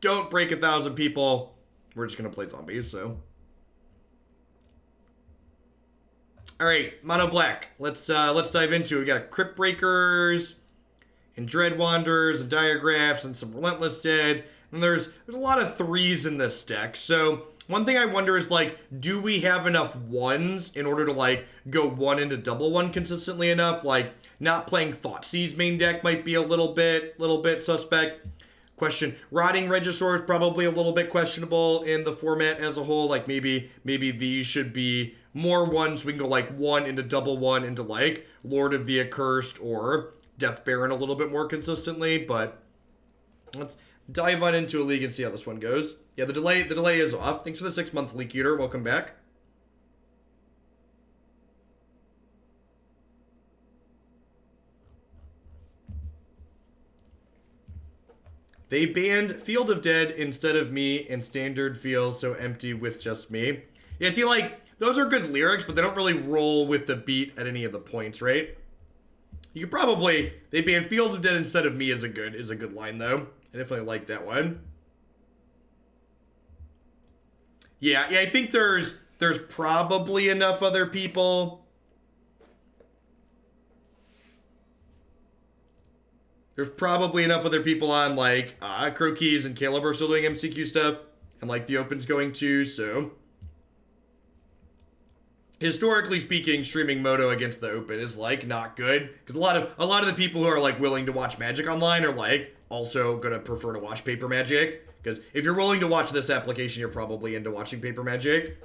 don't break 1,000 people. We're just gonna play zombies, so. Alright, mono black. Let's dive into it. We got Cryptbreakers and Dread Wanderers and Diregrafs and some Relentless Dead. And there's a lot of 3s in this deck. So one thing I wonder is, like, do we have enough 1s in order to, like, go 1 into double 1 consistently enough? Like, not playing Thoughtseiz's main deck might be a little bit suspect. Question, Rotting Regisaur is probably a little bit questionable in the format as a whole. Like, maybe these should be more 1s. We can go, like, 1 into double 1 into, like, Lord of the Accursed or Death Baron a little bit more consistently. But let's dive on into a league and see how this one goes. Yeah, the delay is off. Thanks for the 6-month Leak Eater. Welcome back. They banned Field of Dead instead of me, and Standard feels so empty with just me. Yeah, see, like, those are good lyrics, but they don't really roll with the beat at any of the points, right? You could probably, they banned Field of Dead instead of me is a good line, though. I definitely like that one. Yeah, I think there's probably enough other people. There's probably enough other people on, like, Croquis and Caleb are still doing MCQ stuff. And, like, the Open's going too, so. Historically speaking, streaming Moto against the Open is, like, not good. Because a lot of the people who are, like, willing to watch Magic online are, like, also gonna prefer to watch Paper Magic. Because if you're willing to watch this application, you're probably into watching Paper Magic.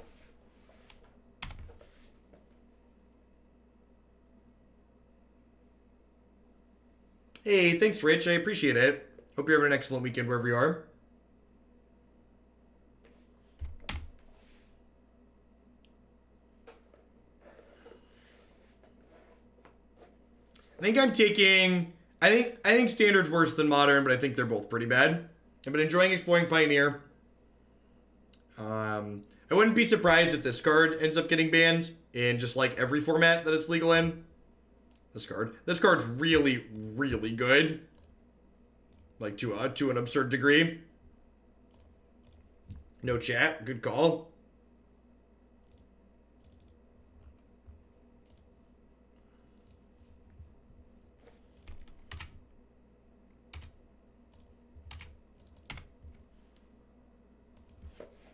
Hey, thanks, Rich. I appreciate it. Hope you're having an excellent weekend wherever you are. I think Standard's worse than Modern, but I think they're both pretty bad. I've been enjoying exploring Pioneer. I wouldn't be surprised if this card ends up getting banned in just like every format that it's legal in. This card's really, really good. Like to an absurd degree. No chat, good call.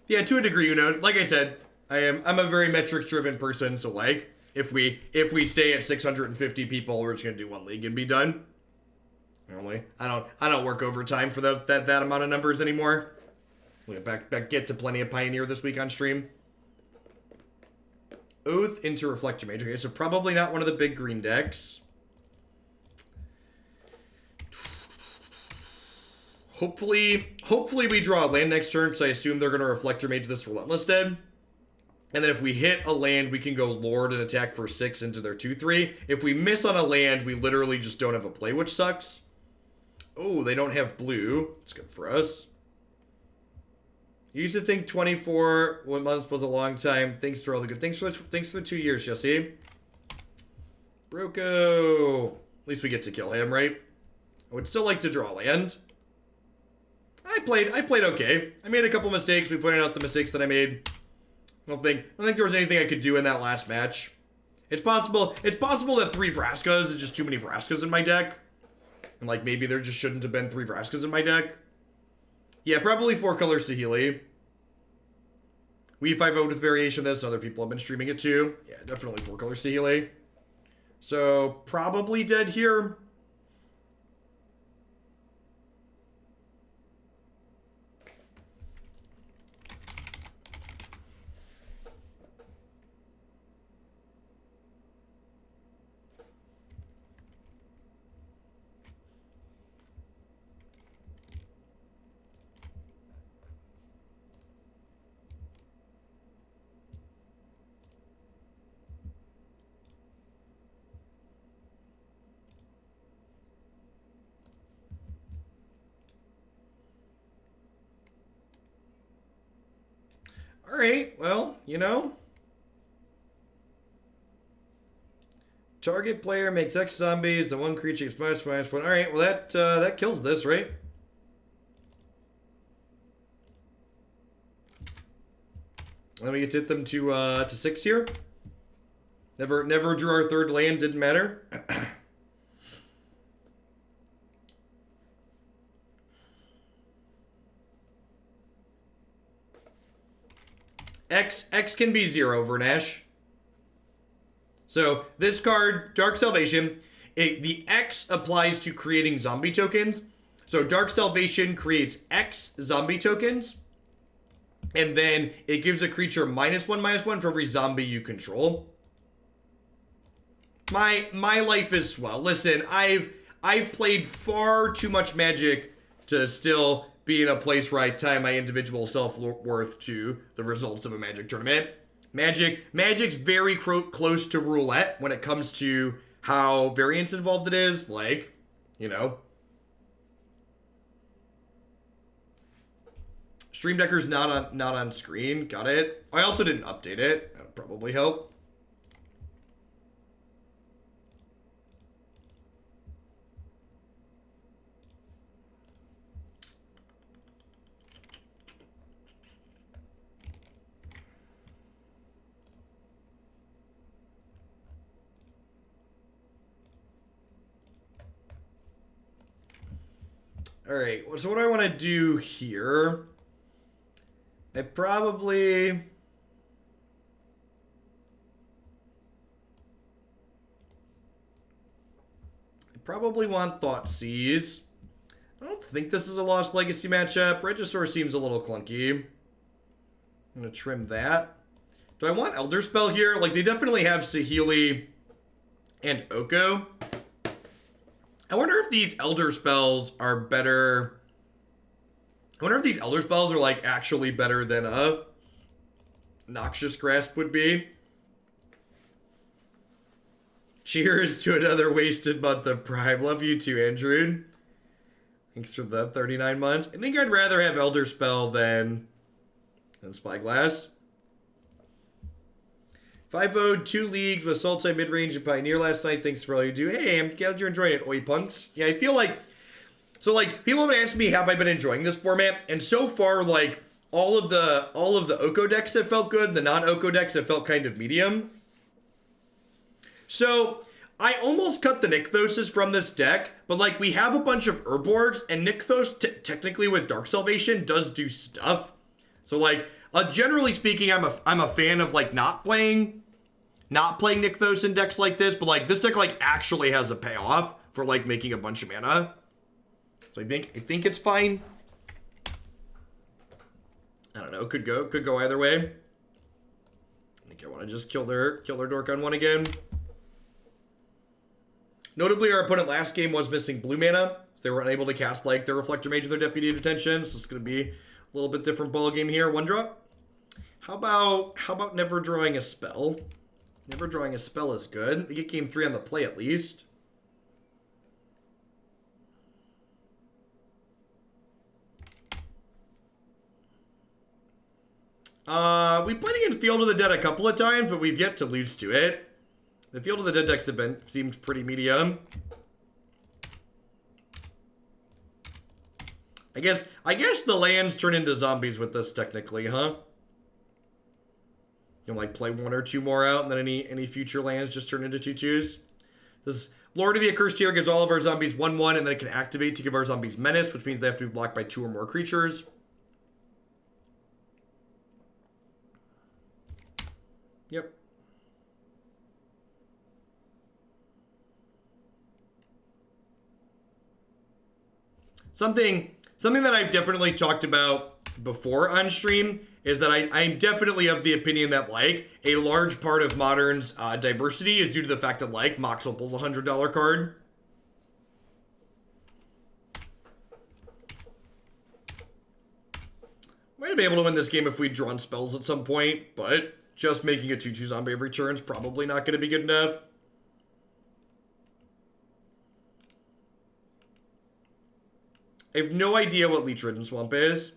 Yeah, to a degree, you know, like I said, I'm a very metrics driven person, so like if we stay at 650 people, we're just gonna do one league and be done. Normally, I don't work overtime for that amount of numbers anymore. We'll get to plenty of Pioneer this week on stream. Oath into Reflector Mage. Okay, so probably not one of the big green decks. Hopefully we draw a land next turn, because I assume they're going to Reflector Mage this Relentless Dead. And then if we hit a land, we can go Lord and attack for 6 into their 2/3. If we miss on a land, we literally just don't have a play, which sucks. Oh, they don't have blue. It's good for us. You used to think 24 months was a long time. Thanks for all the good. Thanks for the 2 years, Jesse. Broco. At least we get to kill him, right? I would still like to draw land. I played okay. I made a couple mistakes. We pointed out the mistakes that I made. I don't think there was anything I could do in that last match. It's possible that 3 Vraskas is just too many Vraskas in my deck. And like maybe there just shouldn't have been 3 Vraskas in my deck. Yeah, probably 4-color Saheeli. We 5-0 with variation of this. Other people have been streaming it too. Yeah, definitely 4-color Saheeli. So probably dead here. Alright, well, you know. Target player makes X zombies, the one creature gets -1/-1. Alright, well that kills this, right? Then we get to hit them to 6 here. Never drew our third land, didn't matter. X can be 0, Vernash. So this card, Dark Salvation, the X applies to creating zombie tokens. So Dark Salvation creates X zombie tokens, and then it gives a creature -1/-1 for every zombie you control. My life is swell. Listen, I've played far too much Magic to still be in a place where I tie my individual self-worth to the results of a Magic tournament. Magic's very close to roulette when it comes to how variance involved it is. Like, you know, Stream Decker's not on screen. Got it. I also didn't update it. That would probably help. All right, so what do I want to do here? I probably want Thoughtseize. I don't think this is a Lost Legacy matchup. Regisaur seems a little clunky. I'm going to trim that. Do I want Elder Spell here? Like, they definitely have Saheeli and Oko. I wonder if these Elder Spells are better. I wonder if these Elder Spells are, like, actually better than a Noxious Grasp would be. Cheers to another wasted month of Prime. Love you too, Andrew. Thanks for the 39 months. I think I'd rather have Elder Spell than Spyglass. 5-0'd 2 leagues with Sultai mid-range and Pioneer last night. Thanks for all you do. Hey, I'm glad you're enjoying it, Oi Punks. Yeah, I feel like... So, like, people have asked me, have I been enjoying this format? And so far, like, all of the Oko decks have felt good. The non-Oko decks have felt kind of medium. So, I almost cut the Nykthoses from this deck, but, like, we have a bunch of Urborgs, and Nykthos, technically with Dark Salvation, does do stuff. So, like, generally speaking, I'm a fan of, like, not playing Nykthos in decks like this, but, like, this deck, like, actually has a payoff for, like, making a bunch of mana. So I think it's fine. I don't know. Could go either way. I think I want to just kill their dork on one again. Notably, our opponent last game was missing blue mana, so they were unable to cast like their Reflector Mage and their Deputy Detention. So it's going to be a little bit different ball game here. 1-drop. How about never drawing a spell? Never drawing a spell is good. We get game 3 on the play at least. We played against Field of the Dead a couple of times, but we've yet to lose to it. The Field of the Dead decks have seemed pretty medium. I guess the lands turn into zombies with this technically, huh? You can like play 1 or 2 more out, and then any future lands just turn into 2/2s. This Lord of the Accursed here gives all of our zombies 1/1, and then it can activate to give our zombies menace, which means they have to be blocked by 2 or more creatures. Yep. Something that I've definitely talked about before on stream is that I'm definitely of the opinion that, like, a large part of Modern's diversity is due to the fact that, like, Moxel pulls a $100 card. Might have been able to win this game if we'd drawn spells at some point, but just making a 2/2 zombie every turn is probably not going to be good enough. I have no idea what Leech Ridden Swamp is.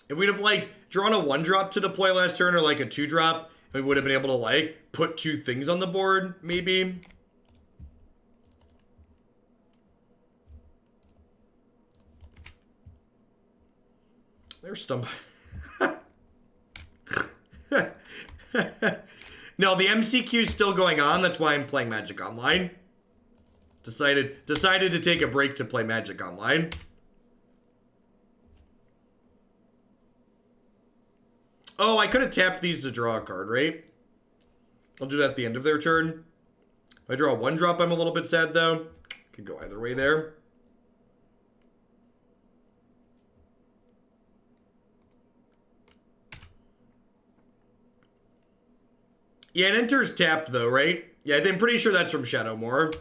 If we'd have, like, drawn a 1-drop to deploy last turn or, like, a 2-drop, We would have been able to, like, put 2 things on the board, maybe. There's Stump. No, the MCQ is still going on. That's why I'm playing Magic Online. Decided to take a break to play Magic Online. Oh, I could have tapped these to draw a card, right? I'll do that at the end of their turn. If I draw a 1-drop, I'm a little bit sad, though. Could go either way there. Yeah, it enters tapped, though, right? Yeah, I'm pretty sure that's from Shadowmoor.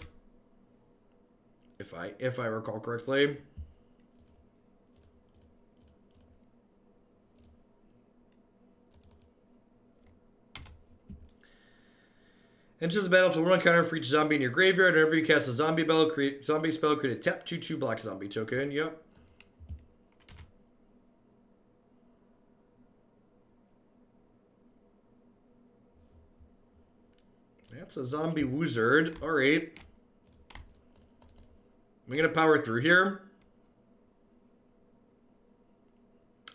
If I recall correctly. Enters the battlefield, 1 counter for each zombie in your graveyard. Whenever you cast a zombie spell, create a tap 2/2 black zombie token. Yep. That's a zombie wizard. All right. I'm gonna power through here.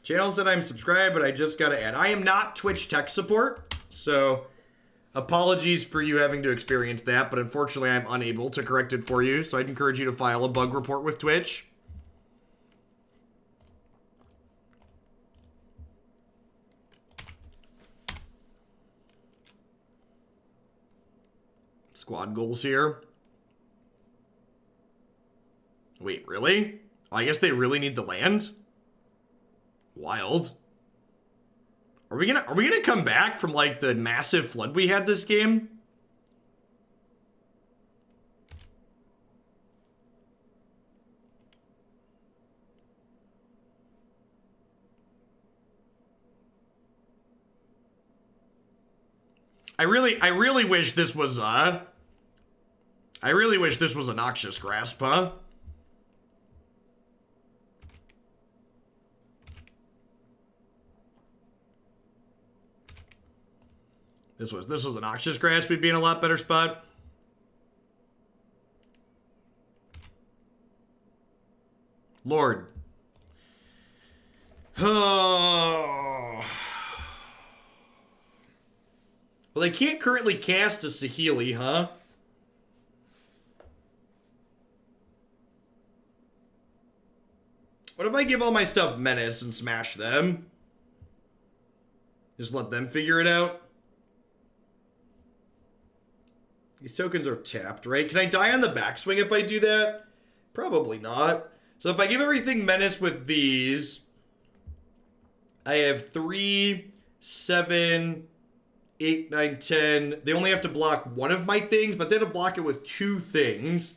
Channel said I'm subscribed, but I just gotta add. I am not Twitch tech support, so apologies for you having to experience that, but unfortunately I'm unable to correct it for you, so I'd encourage you to file a bug report with Twitch. Squad goals here. Wait, really? I guess they really need the land? Wild. Are we gonna come back from, like, the massive flood we had this game? I really wish this was a Noxious Grasp, huh? This was a Noxious Grasp, we'd be in a lot better spot. Lord. Oh. Well, they can't currently cast a Saheeli, huh? What if I give all my stuff Menace and smash them? Just let them figure it out? These tokens are tapped, right? Can I die on the backswing if I do that? Probably not. So if I give everything Menace with these, I have 3, 7, 8, 9, 10. They only have to block one of my things, but they have to block it with 2 things.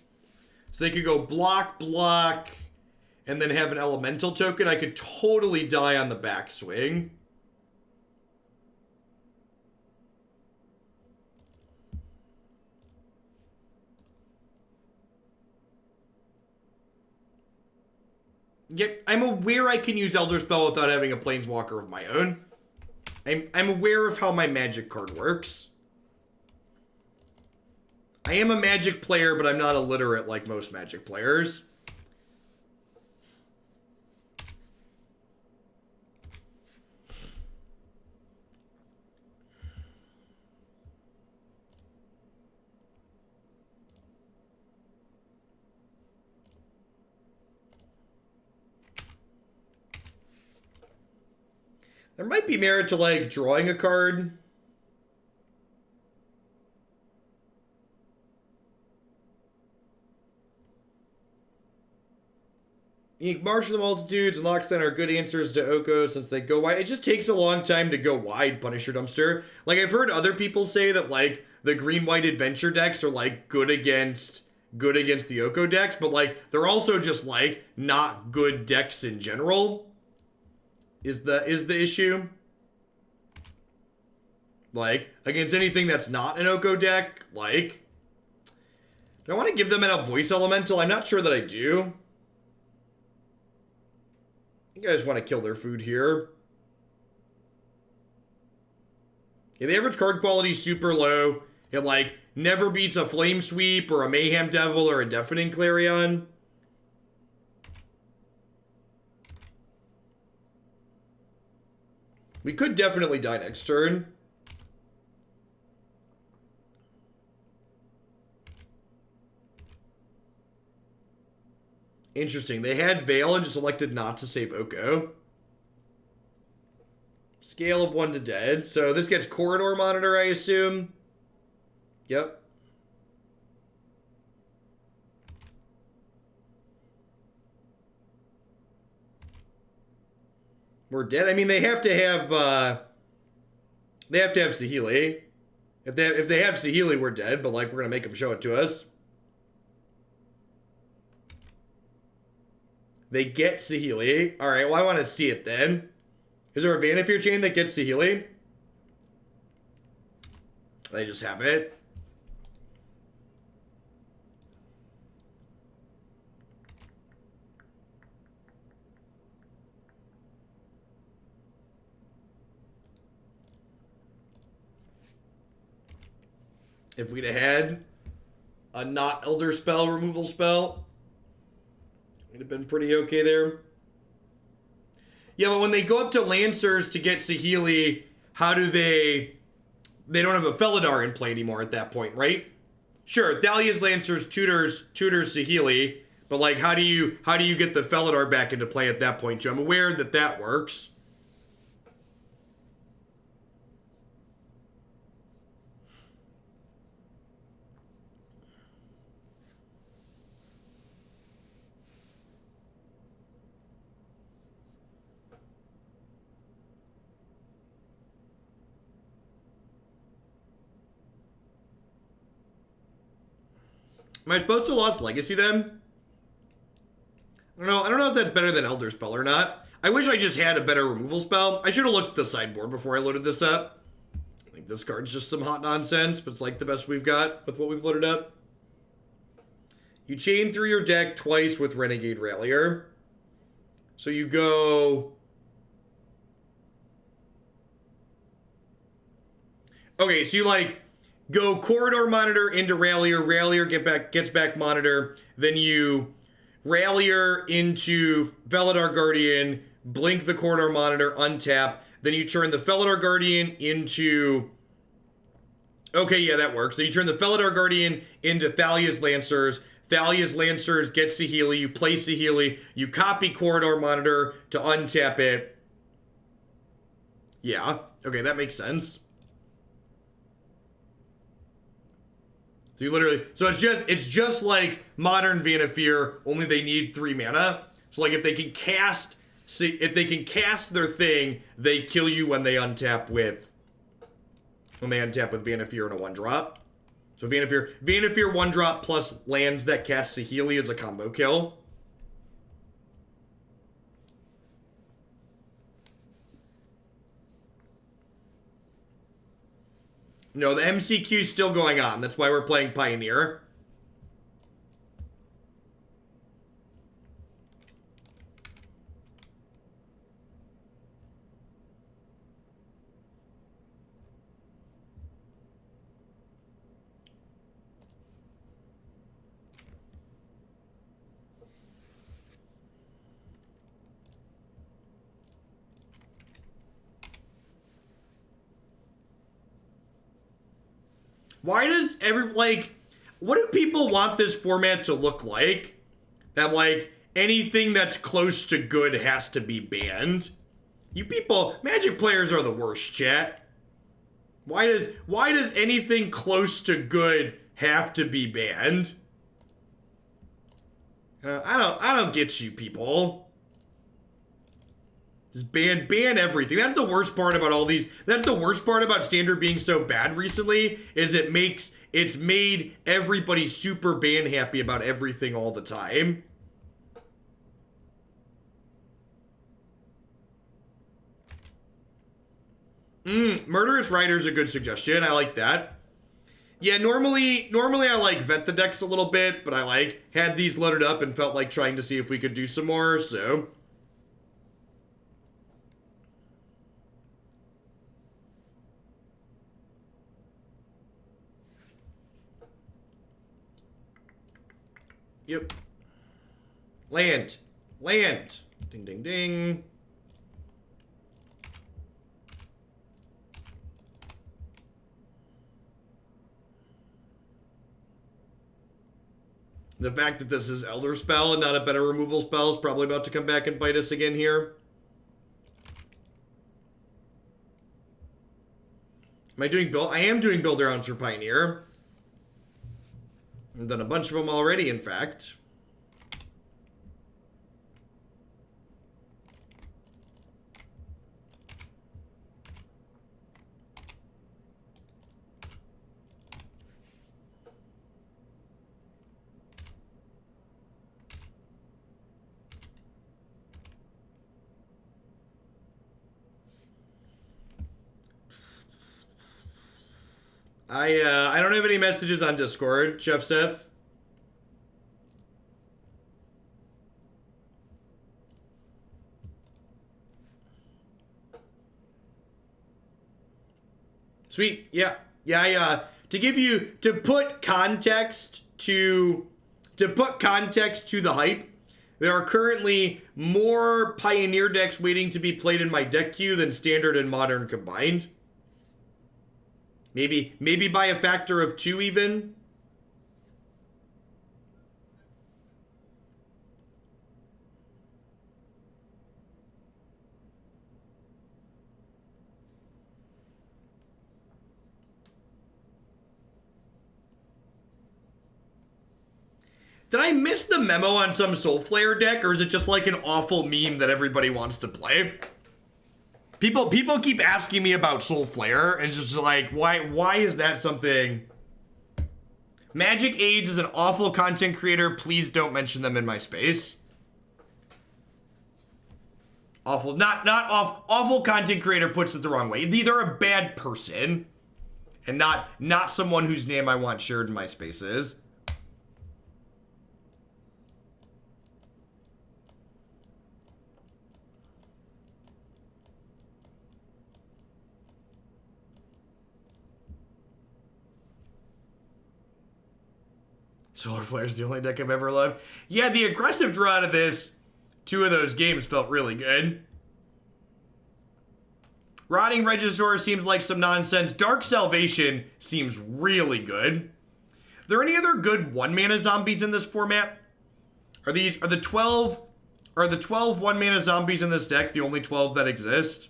So they could go block, block, and then have an elemental token. I could totally die on the backswing. Yep, I'm aware I can use Elder Spell without having a Planeswalker of my own. I'm aware of how my Magic card works. I am a Magic player, but I'm not illiterate like most Magic players. There might be merit to, like, drawing a card. March of the Multitudes and Lockstone are good answers to Oko since they go wide. It just takes a long time to go wide, Punisher Dumpster. Like, I've heard other people say that, like, the green-white adventure decks are, like, good against the Oko decks, but, like, they're also just, like, not good decks in general. Is the issue. Like, against anything that's not an Oko deck, like, do I want to give them a voice elemental? I'm not sure that I do. You guys want to kill their food here. Yeah, the average card quality is super low. It, like, never beats a Flame Sweep or a Mayhem Devil or a Deafening Clarion. We could definitely die next turn. Interesting. They had Veil and just elected not to save Oko. Scale of 1 to dead. So this gets Corridor Monitor, I assume. Yep. We're dead. I mean, they have to have Saheeli. If they have Saheeli, we're dead. But like, we're gonna make them show it to us. They get Saheeli. All right. Well, I want to see it then. Is there a Vanifear chain that gets Saheeli? They just have it. If we'd have had a not Elder Spell removal spell, it'd have been pretty okay there. Yeah, but when they go up to Lancers to get Saheeli, how do they... They don't have a Felidar in play anymore at that point, right? Sure, Thalia's Lancers tutors Saheeli, but like, how do you get the Felidar back into play at that point, Joe? I'm aware that that works. Am I supposed to Lost Legacy then? I don't know if that's better than Elder Spell or not. I wish I just had a better removal spell. I should have looked at the sideboard before I loaded this up. I think this card's just some hot nonsense, but it's like the best we've got with what we've loaded up. You chain through your deck twice with Renegade Rallier. So you go... Okay, so you like... Go Corridor Monitor into Rallier. Rallier gets back Monitor. Then you Rallier into Felidar Guardian. Blink the Corridor Monitor. Untap. Then you turn the Felidar Guardian into... Okay, yeah, that works. Then you turn the Felidar Guardian into Thalia's Lancers. Thalia's Lancers get Saheeli. You play Saheeli. You copy Corridor Monitor to untap it. Yeah. Okay, that makes sense. So you literally, so it's just like modern Vanifear, only they need 3 mana. So like if they can cast their thing, they kill you when they untap with Vanifear and a 1-drop. So Vanifear 1-drop plus lands that cast Saheeli is a combo kill. No, the MCQ is still going on. That's why we're playing Pioneer. Why does what do people want this format to look like? That, like, anything that's close to good has to be banned? You people, Magic players are the worst, chat. Why does anything close to good have to be banned? I don't get you people. Just ban everything. That's the worst part about all these. That's the worst part about Standard being so bad recently, is it's made everybody super ban happy about everything all the time. Murderous Rider is a good suggestion. I like that. Yeah, normally I like vet the decks a little bit, but I had these loaded up and felt like trying to see if we could do some more, so... Yep. Land. Land. Ding, ding, ding. The fact that this is Elder Spell and not a better removal spell is probably about to come back and bite us again here. Am I doing build? I am doing builder rounds for Pioneer. I've done a bunch of them already, in fact. I don't have any messages on Discord, Jeff Seth. Sweet, yeah, to give you to put context to the hype. There are currently more Pioneer decks waiting to be played in my deck queue than Standard and Modern combined. Maybe by a factor of 2 even. Did I miss the memo on some Soulflare deck, or is it just like an awful meme that everybody wants to play? People keep asking me about Soulflare, and it's just like, why is that something? Magic Age is an awful content creator. Please don't mention them in my space. Awful, not awful content creator puts it the wrong way. They're a bad person, and not someone whose name I want shared in my spaces. Solar Flare is the only deck I've ever loved. Yeah, the aggressive draw out of this, 2 of those games felt really good. Rotting Regisaur seems like some nonsense. Dark Salvation seems really good. Are there any other good 1-mana zombies in this format? Are the 12 1-mana zombies in this deck the only 12 that exist?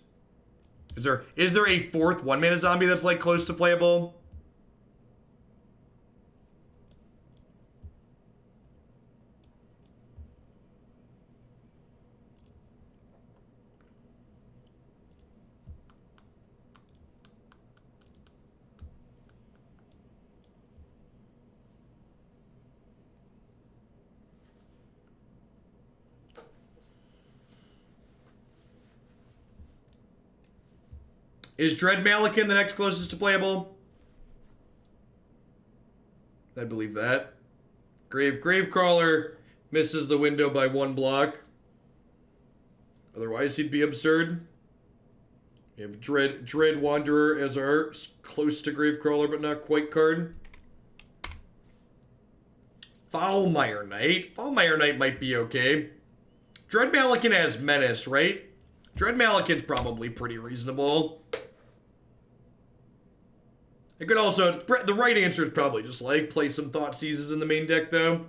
Is there a 4th 1-mana zombie that's like close to playable? Is Dread Malakin the next closest to playable? I believe that. Gravecrawler misses the window by 1 block. Otherwise, he'd be absurd. We have Dread Wanderer as our close to Gravecrawler but not quite card. Foulmire Knight. Foulmire Knight might be okay. Dread Malakin has Menace, right? Dread Malakin's probably pretty reasonable. I could also, the right answer is probably just like play some Thoughtseizes in the main deck though.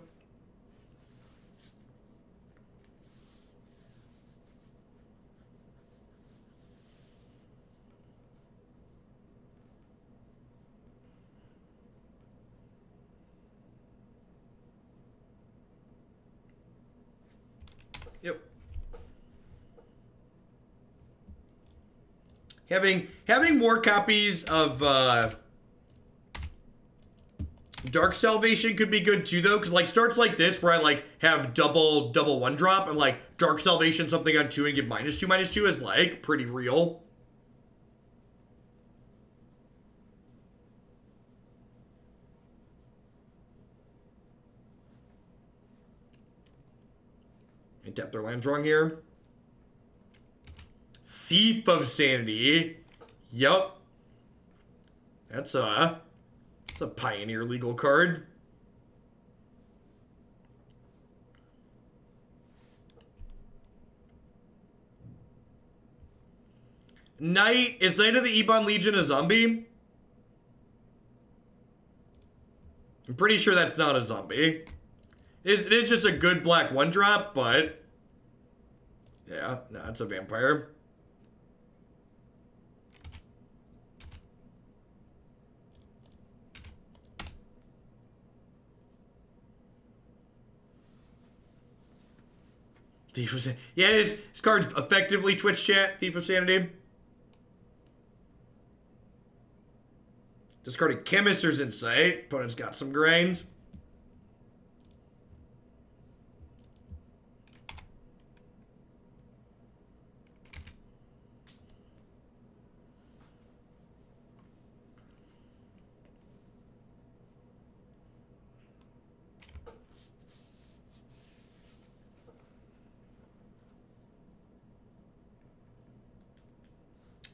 Yep. Having more copies of Dark Salvation could be good too though, because like starts like this where I like have double 1-drop and like Dark Salvation something on 2 and give -2/-2 is like pretty real. I tapped their lands wrong here. Thief of Sanity. Yup. That's a Pioneer legal card. Knight, is Knight of the Ebon Legion a zombie? I'm pretty sure that's not a zombie. It is just a good black 1-drop, but... yeah, no, it's a vampire. Thief of Sanity. Yeah, his card's effectively Twitch chat, Thief of Sanity. Discarding Chemister's Insight. Opponent's got some grind.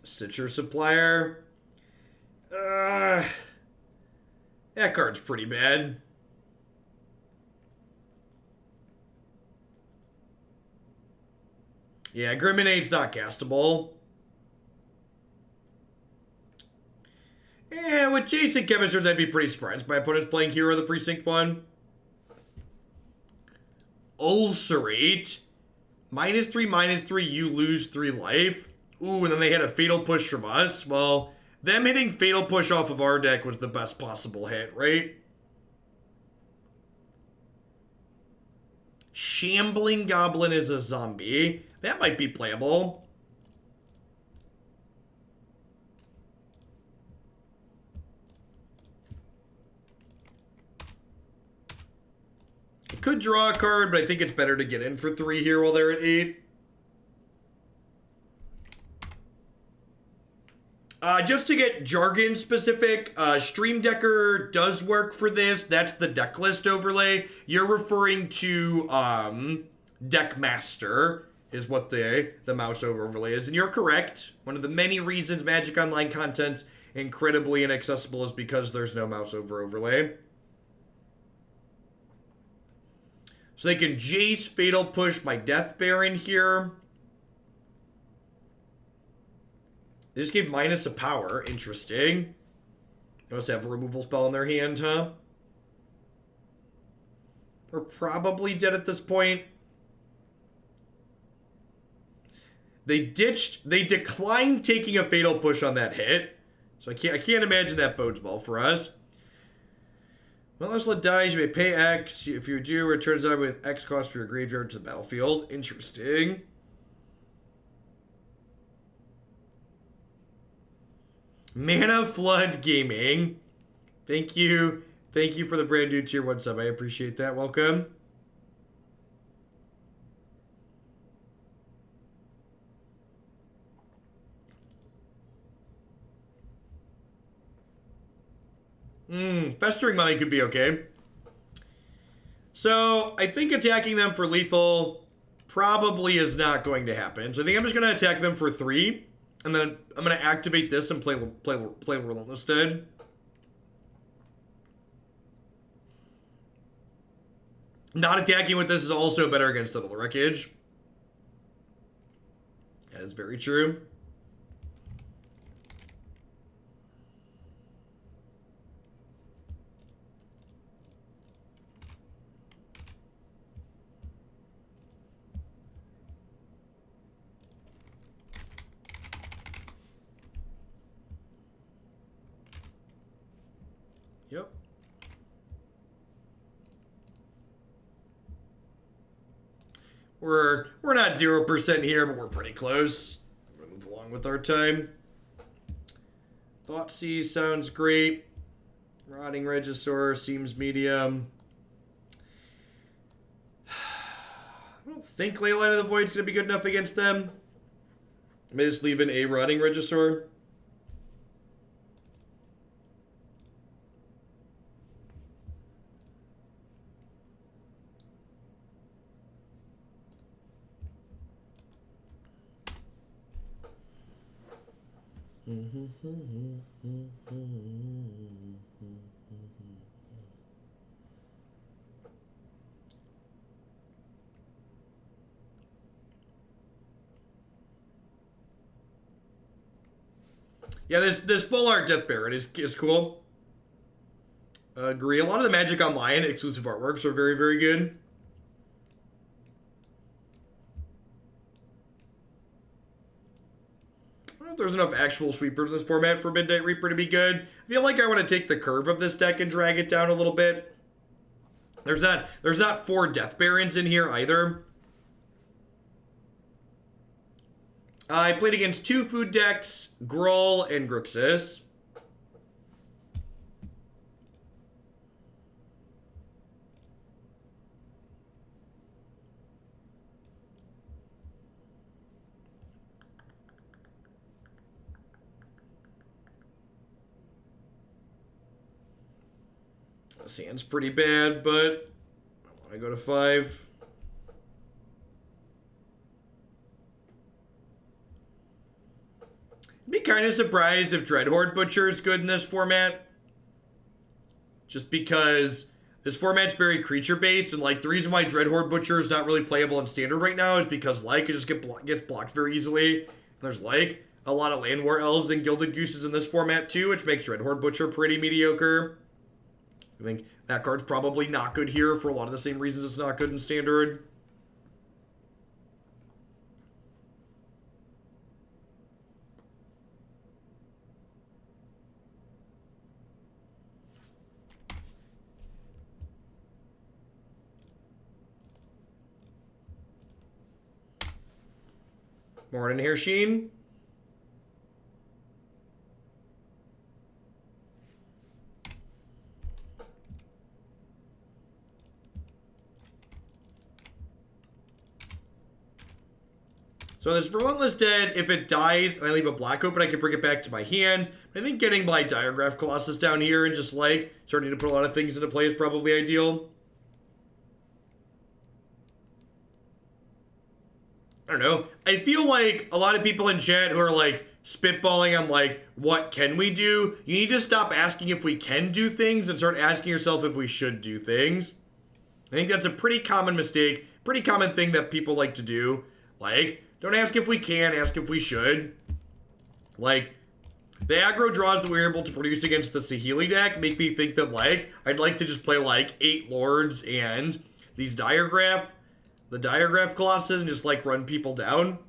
Stitcher Supplier. That card's pretty bad. Yeah, Griminate's not castable. Yeah, with Jason Chemisters, I'd be pretty surprised. My opponent's playing Hero of the Precinct 1. Ulcerate. -3/-3, you lose 3 life. Ooh, and then they had a Fatal Push from us. Well, them hitting Fatal Push off of our deck was the best possible hit, right? Shambling Goblin is a zombie. That might be playable. I could draw a card, but I think it's better to get in for 3 here while they're at 8. Just to get jargon specific, Stream Decker does work for this. That's the deck list overlay. You're referring to Deck Master is what the mouse overlay is. And you're correct. One of the many reasons Magic Online content's incredibly inaccessible is because there's no mouse overlay. So they can Jace Fatal Push my Death Baron here. They just gave minus a power. Interesting. They must have a removal spell in their hand, huh? We're probably dead at this point. They declined taking a Fatal Push on that hit. So I can't imagine that bodes well for us. Well, let's let dies. You may pay X. If you do, return it with X cost for your graveyard to the battlefield. Interesting. Mana Flood Gaming. Thank you. Thank you for the brand new tier 1 sub. I appreciate that. Welcome. Festering Mummy could be okay. So, I think attacking them for lethal probably is not going to happen. So I think I'm just going to attack them for 3. And then I'm going to activate this and play Relentless Dead. Not attacking with this is also better against Settle the Wreckage. That is very true. Yep. We're not 0% here, but we're pretty close. I'm gonna move along with our time. Thoughtseize sounds great. Rotting Regisaur seems medium. I don't think Leyline of the Void's gonna be good enough against them. I may just leave in a Rotting Regisaur. Yeah, this full art Death Baron is cool. Agree. A lot of the Magic Online exclusive artworks are very, very good. I don't know if there's enough actual sweepers in this format for Midnight Reaper to be good. I feel like I want to take the curve of this deck and drag it down a little bit. There's not 4 Death Barons in here either. I played against 2 food decks, Gruul and Grixis. This hand's pretty bad, but I want to go to 5. I'd be kind of surprised if Dreadhorde Butcher is good in this format. Just because this format's very creature-based, and like the reason why Dreadhorde Butcher is not really playable in Standard right now is because like it just gets blocked very easily. And there's like a lot of Land War Elves and Gilded Gooses in this format too, which makes Dreadhorde Butcher pretty mediocre. I think that card's probably not good here for a lot of the same reasons it's not good in Standard. Morning here, Sheen. So this Relentless Dead, if it dies and I leave a black open, I can bring it back to my hand. I think getting my Diregraf Colossus down here and just like starting to put a lot of things into play is probably ideal. I don't know. I feel like a lot of people in chat who are like spitballing on like, what can we do? You need to stop asking if we can do things and start asking yourself if we should do things. I think that's a pretty common mistake, pretty common thing that people like to do. Like, don't ask if we can, ask if we should. Like, the aggro draws that we were able to produce against the Saheeli deck make me think that, like, I'd like to just play, like, 8 Lords and these the Diregraf Colossus and just, like, run people down.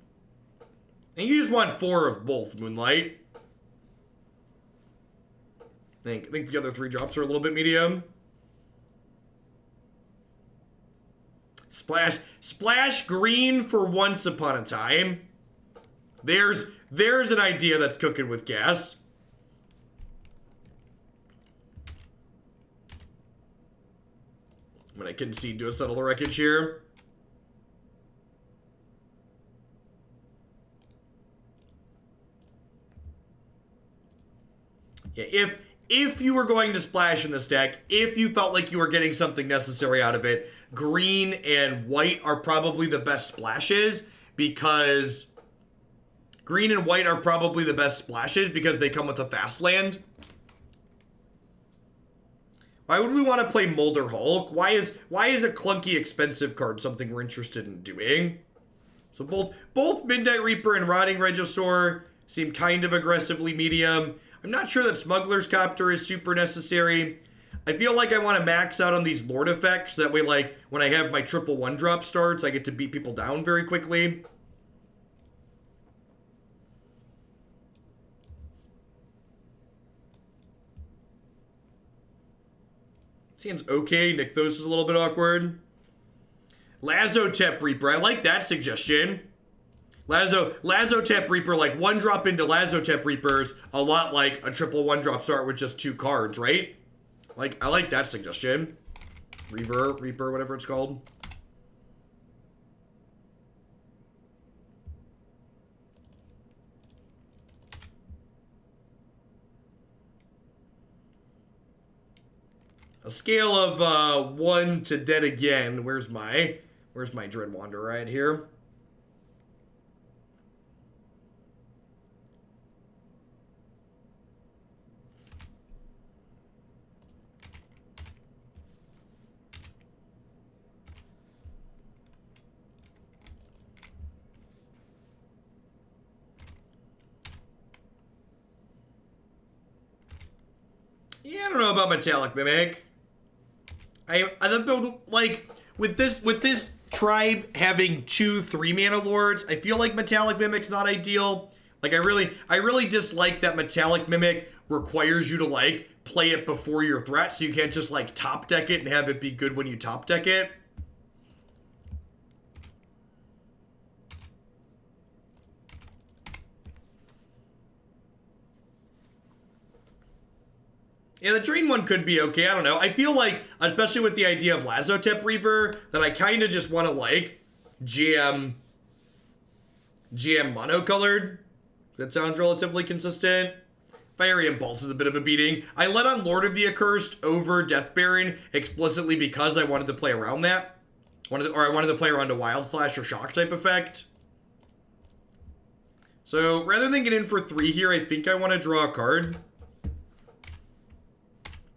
And you just want 4 of both, Moonlight. I think the other 3 drops are a little bit medium. Splash green for Once Upon a Time. There's an idea that's cooking with gas. I'm gonna concede to a Settle the Wreckage here. Yeah, if you were going to splash in this deck, if you felt like you were getting something necessary out of it, green and white are probably the best splashes because they come with a fast land. Why would we want to play Molder Hulk? Why is a clunky expensive card something we're interested in doing? So both Midnight Reaper and Rotting Regisaur seem kind of aggressively medium. I'm not sure that Smuggler's Copter is super necessary. I feel like I want to max out on these Lord effects. That way, like, when I have my triple 1-drop starts, I get to beat people down very quickly. Seems okay. Nykthos is a little bit awkward. Lazotep Reaper. I like that suggestion. Lazotep Reaper, like 1-drop into Lazotep Reapers, a lot like a triple 1-drop start with just 2 cards, right? Like, I like that suggestion. Reaper, whatever it's called. A scale of 1 to dead again. Where's my Dread Wanderer right here? Yeah, I don't know about Metallic Mimic. Like with this tribe having 2 3-mana lords, I feel like Metallic Mimic's not ideal. Like I really dislike that Metallic Mimic requires you to like play it before your threat, so you can't just like top deck it and have it be good when you top deck it. Yeah, the Drain one could be okay. I don't know. I feel like, especially with the idea of Lazotep Reaver, that I kind of just want to like GM monocolored. That sounds relatively consistent. Fiery Impulse is a bit of a beating. I let on Lord of the Accursed over Death Baron explicitly because I wanted to play around that. I wanted to play around a Wild Slash or Shock type effect. So rather than get in for 3 here, I think I want to draw a card.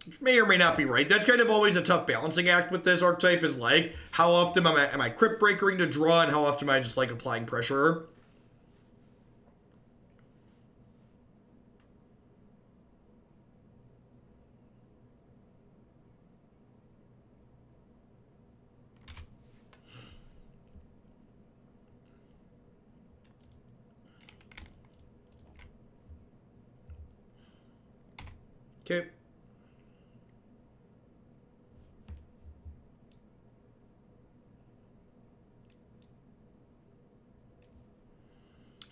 Which may or may not be right. That's kind of always a tough balancing act with this archetype, is like, how often am I Cryptbreakering to draw, and how often am I just like applying pressure? Okay.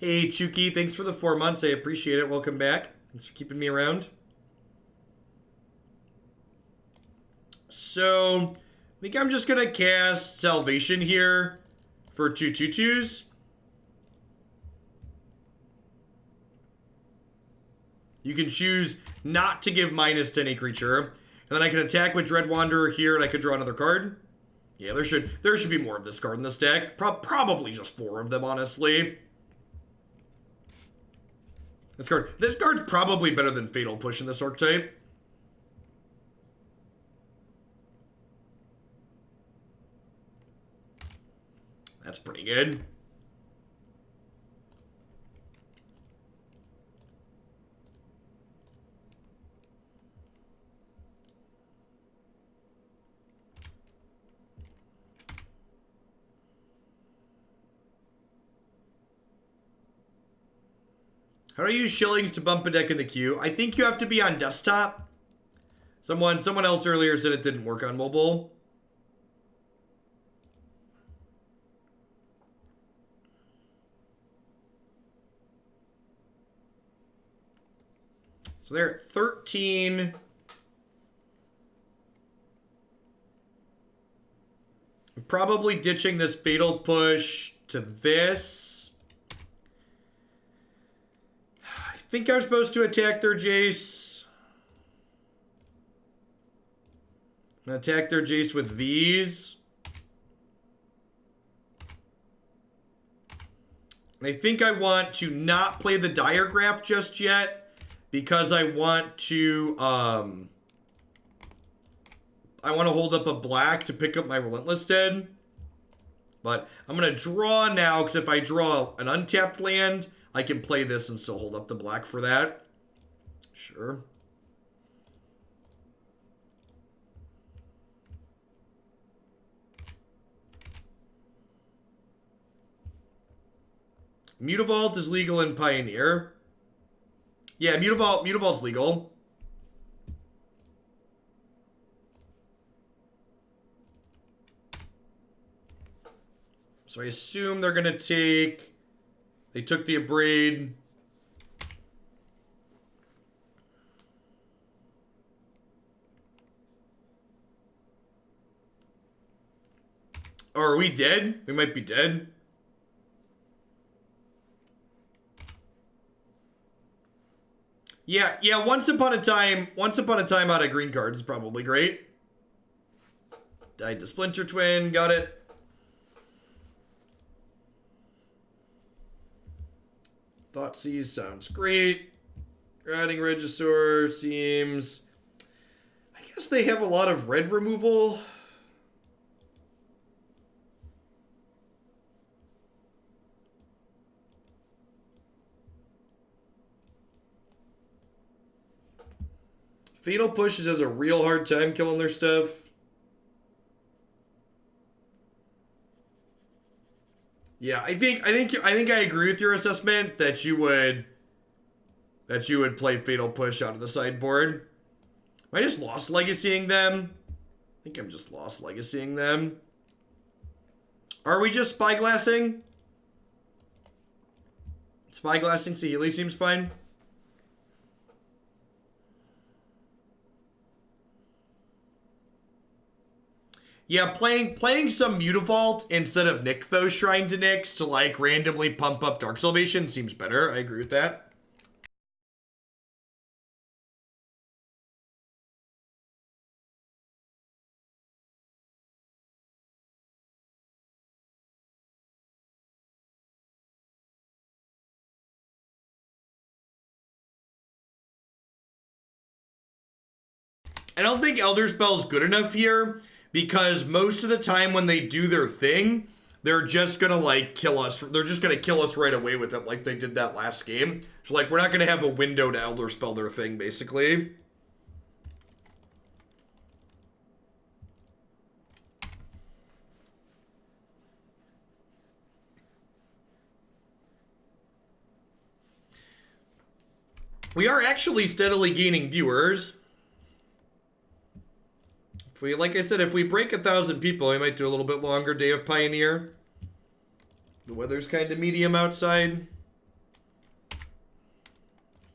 Hey, Chuki, thanks for the 4 months. I appreciate it. Welcome back. Thanks for keeping me around. So, I think I'm just going to cast Salvation here for 2 2/2s. You can choose not to give -to any creature. And then I can attack with Dread Wanderer here, and I could draw another card. Yeah, there should be more of this card in this deck. Probably just 4 of them, honestly. This card's probably better than Fatal Push in this archetype. That's pretty good. How do I use Shillings to bump a deck in the queue? I think you have to be on desktop. Someone else earlier said it didn't work on mobile. So they're at 13. I'm probably ditching this Fatal Push to this. I think I'm supposed to attack their Jace. I'm going to attack their Jace with these. And I think I want to not play the Diregraf just yet, because I want to hold up a black to pick up my Relentless Dead. But I'm going to draw now, because if I draw an untapped land, I can play this and still hold up the black for that. Sure. Mutavault is legal in Pioneer. Yeah, Mutavault's legal. So I assume they're going to take... They took the Abrade. Or are we dead? We might be dead. Yeah, once upon a time out of green cards is probably great. Died to Splinter Twin, got it. Thoughtseize sounds great. Riding Regisaur seems... I guess they have a lot of red removal. Fatal Push has a real hard time killing their stuff. Yeah, I think I agree with your assessment that you would play Fatal Push out of the sideboard. Am I just lost legacying them? I think I'm just lost legacying them. Are we just spyglassing? Spyglassing Saheeli seems fine. Yeah, playing some Mutavault instead of Nykthos Shrine to Nyx to like randomly pump up Dark Salvation seems better. I agree with that. I don't think Elder Spell's good enough here because most of the time when they do their thing, they're just gonna like kill us. They're just gonna kill us right away with it like they did that last game. So like we're not gonna have a window to Elder Spell their thing basically. We are actually steadily gaining viewers. Like I said, if we break 1,000 people, we might do a little bit longer Day of Pioneer. The weather's kind of medium outside.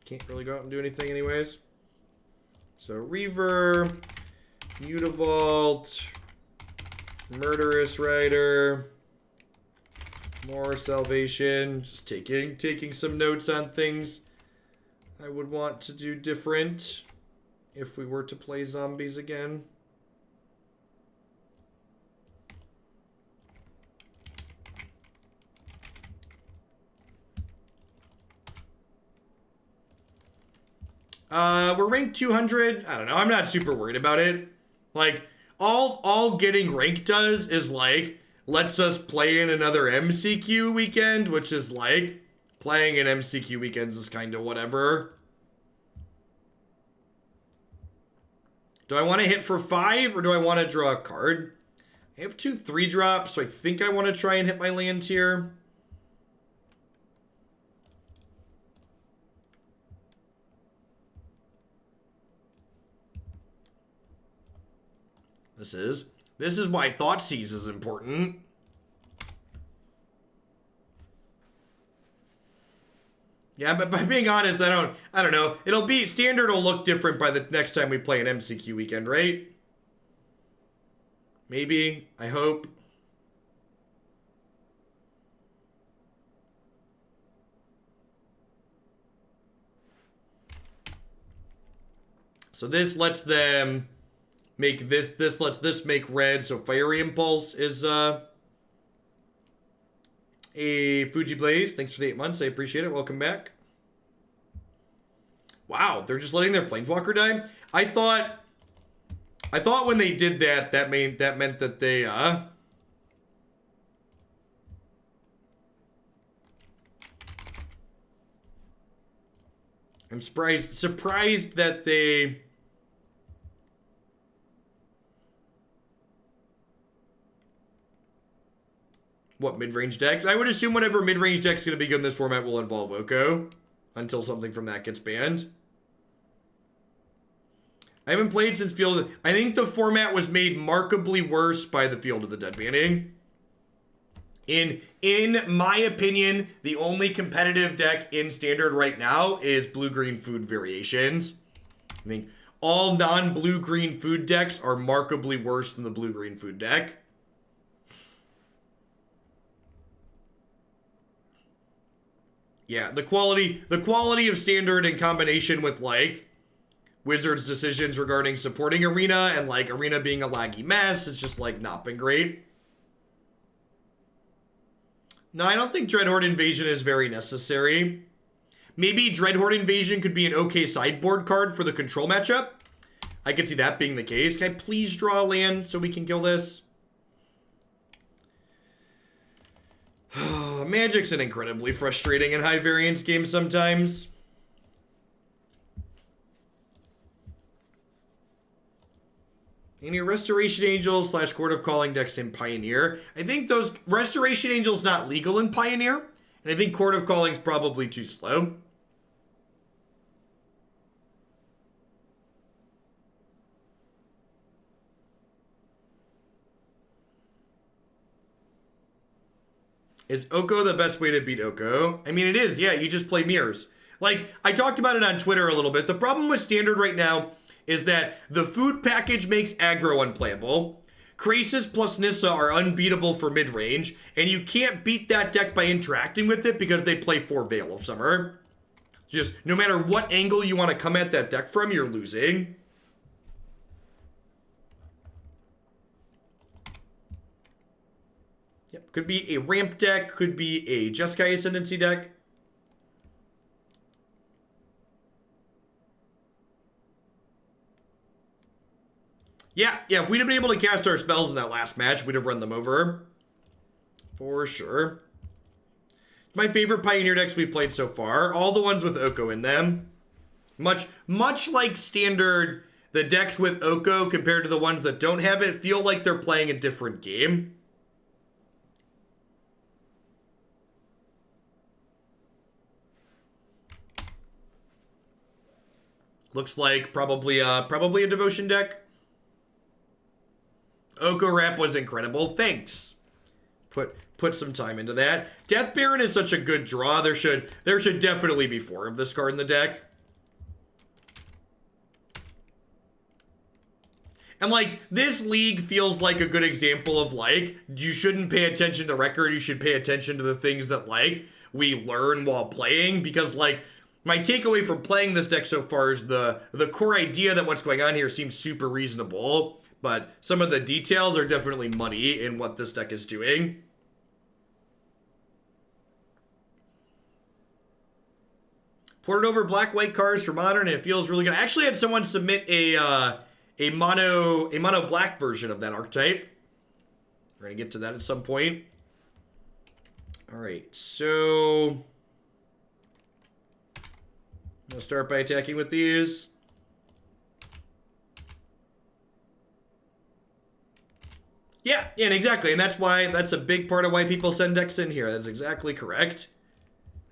Can't really go out and do anything anyways. So Reaver, Mutavault, Murderous Rider, more Salvation. Just taking some notes on things I would want to do different if we were to play zombies again. We're ranked 200. I don't know. I'm not super worried about it. Like, all getting ranked does is, like, lets us play in another MCQ weekend, which is, like, playing in MCQ weekends is kind of whatever. Do I want to hit for 5, or do I want to draw a card? I have 2 3-drops, so I think I want to try and hit my land here. This is why Thoughtseize is important. Yeah, but by being honest, I don't know. Standard will look different by the next time we play an MCQ weekend, right? Maybe, I hope. So this lets them make this lets this make red, so Fiery Impulse is a Fuji Blaze. Thanks for the 8 months. I appreciate it. Welcome back. Wow, they're just letting their Planeswalker die? I thought when they did that, that meant that they I'm surprised that they what, mid-range decks? I would assume whatever mid-range deck's going to be good in this format will involve Oko until something from that gets banned. I haven't played since Field of the... I think the format was made markedly worse by the Field of the Dead banning. In my opinion, the only competitive deck in Standard right now is Blue-Green Food Variations. I think all non-Blue-Green Food decks are markedly worse than the Blue-Green Food deck. Yeah, the quality of Standard in combination with, like, Wizards' decisions regarding supporting Arena and, like, Arena being a laggy mess, it's just, like, not been great. No, I don't think Dreadhorde Invasion is very necessary. Maybe Dreadhorde Invasion could be an okay sideboard card for the control matchup. I could see that being the case. Can I please draw a land so we can kill this? Magic's an incredibly frustrating and high variance game sometimes. Any Restoration Angels / Court of Calling decks in Pioneer? I think those Restoration Angels not legal in Pioneer, and I think Court of Calling's probably too slow. Is Oko the best way to beat Oko? I mean, it is. Yeah, you just play mirrors. Like, I talked about it on Twitter a little bit. The problem with Standard right now is that the food package makes aggro unplayable. Krasis plus Nissa are unbeatable for mid-range, and you can't beat that deck by interacting with it because they play 4 Veil of Summer. Just, no matter what angle you want to come at that deck from, you're losing. Yep, could be a ramp deck, could be a Jeskai Ascendancy deck. Yeah, if we'd have been able to cast our spells in that last match, we'd have run them over. For sure. My favorite Pioneer decks we've played so far. All the ones with Oko in them. Much like Standard, the decks with Oko compared to the ones that don't have it feel like they're playing a different game. Looks like probably a Devotion deck. Oko Rap was incredible. Thanks. Put some time into that. Death Baron is such a good draw. There should definitely be 4 of this card in the deck. And like, this league feels like a good example of like, you shouldn't pay attention to record, you should pay attention to the things that like, we learn while playing, because like, my takeaway from playing this deck so far is the core idea that what's going on here seems super reasonable, but some of the details are definitely muddy in what this deck is doing. Ported over black-white cards for Modern, and it feels really good. I actually had someone submit a mono black version of that archetype. We're gonna get to that at some point. All right, so I'm gonna start by attacking with these. Yeah, and exactly, and that's a big part of why people send decks in here. That's exactly correct.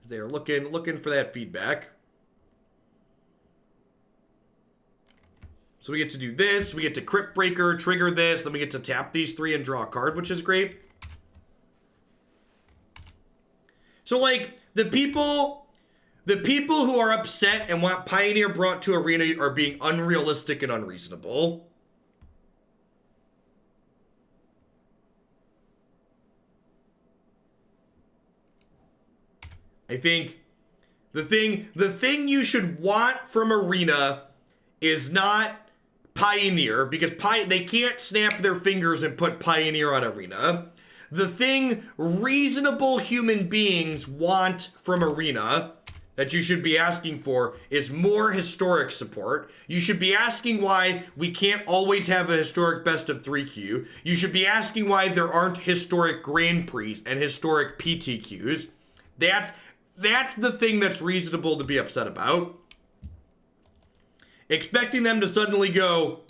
They're looking for that feedback. So we get to do this, we get to Cryptbreaker, trigger this, then we get to tap these 3 and draw a card, which is great. So like, the people who are upset and want Pioneer brought to Arena are being unrealistic and unreasonable. I think the thing you should want from Arena is not Pioneer, because they can't snap their fingers and put Pioneer on Arena. The thing reasonable human beings want from Arena that you should be asking for is more historic support. You should be asking why we can't always have a historic best of 3 queue. You should be asking why there aren't historic Grand Prix and historic PTQs. That's the thing that's reasonable to be upset about. Expecting them to suddenly go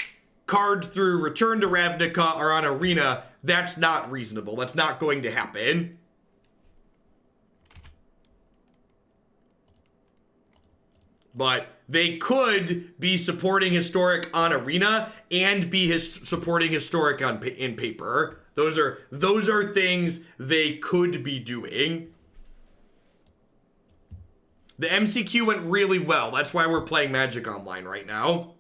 card through Return to Ravnica or on Arena, that's not reasonable. That's not going to happen. But they could be supporting historic on Arena and be supporting historic in paper. Those are things they could be doing. The MCQ went really well. That's why we're playing Magic Online right now.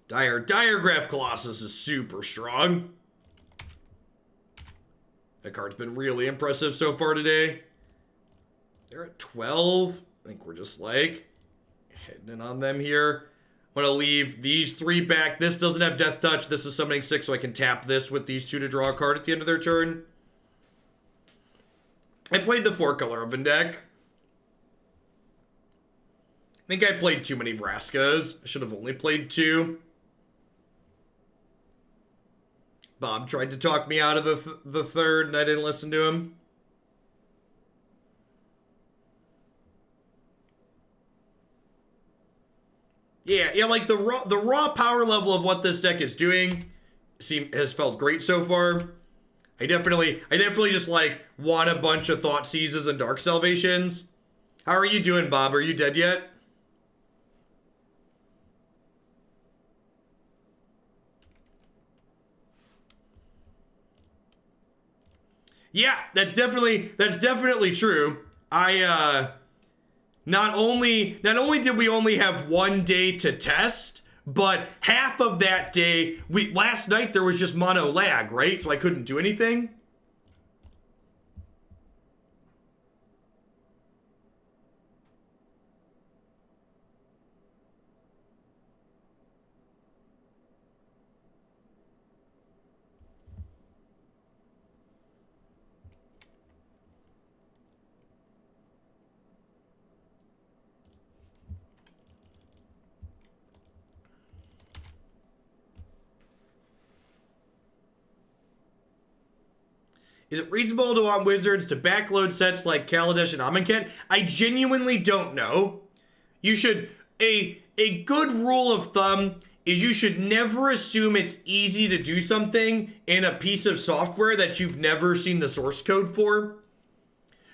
Diregraf Colossus is super strong. That card's been really impressive so far today. They're at 12. I think we're just like heading in on them here. I'm gonna leave these 3 back. This doesn't have Death Touch. This is summoning 6, so I can tap this with these 2 to draw a card at the end of their turn. I played the 4-color Oven deck. think I played too many Vraskas. I should have only played 2. Bob tried to talk me out of the third, and I didn't listen to him. Yeah, like the raw power level of what this deck is doing has felt great so far. I definitely just like want a bunch of Thoughtseizes and Dark Salvations. How are you doing, Bob? Are you dead yet? Yeah, that's definitely true. Not only did we only have 1 day to test, but half of that day, last night there was just mono lag, right? So I couldn't do anything. Is it reasonable to want Wizards to backload sets like Kaladesh and Amonkhet? I genuinely don't know. You should... A good rule of thumb is you should never assume it's easy to do something in a piece of software that you've never seen the source code for.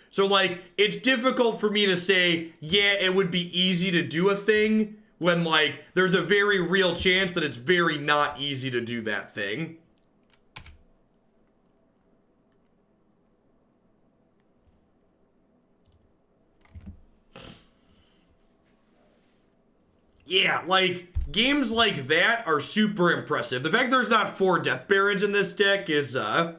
So, like, it's difficult for me to say, yeah, it would be easy to do a thing when, like, there's a very real chance that it's very not easy to do that thing. Yeah, like, games like that are super impressive. The fact there's not 4 Death Barons in this deck is, I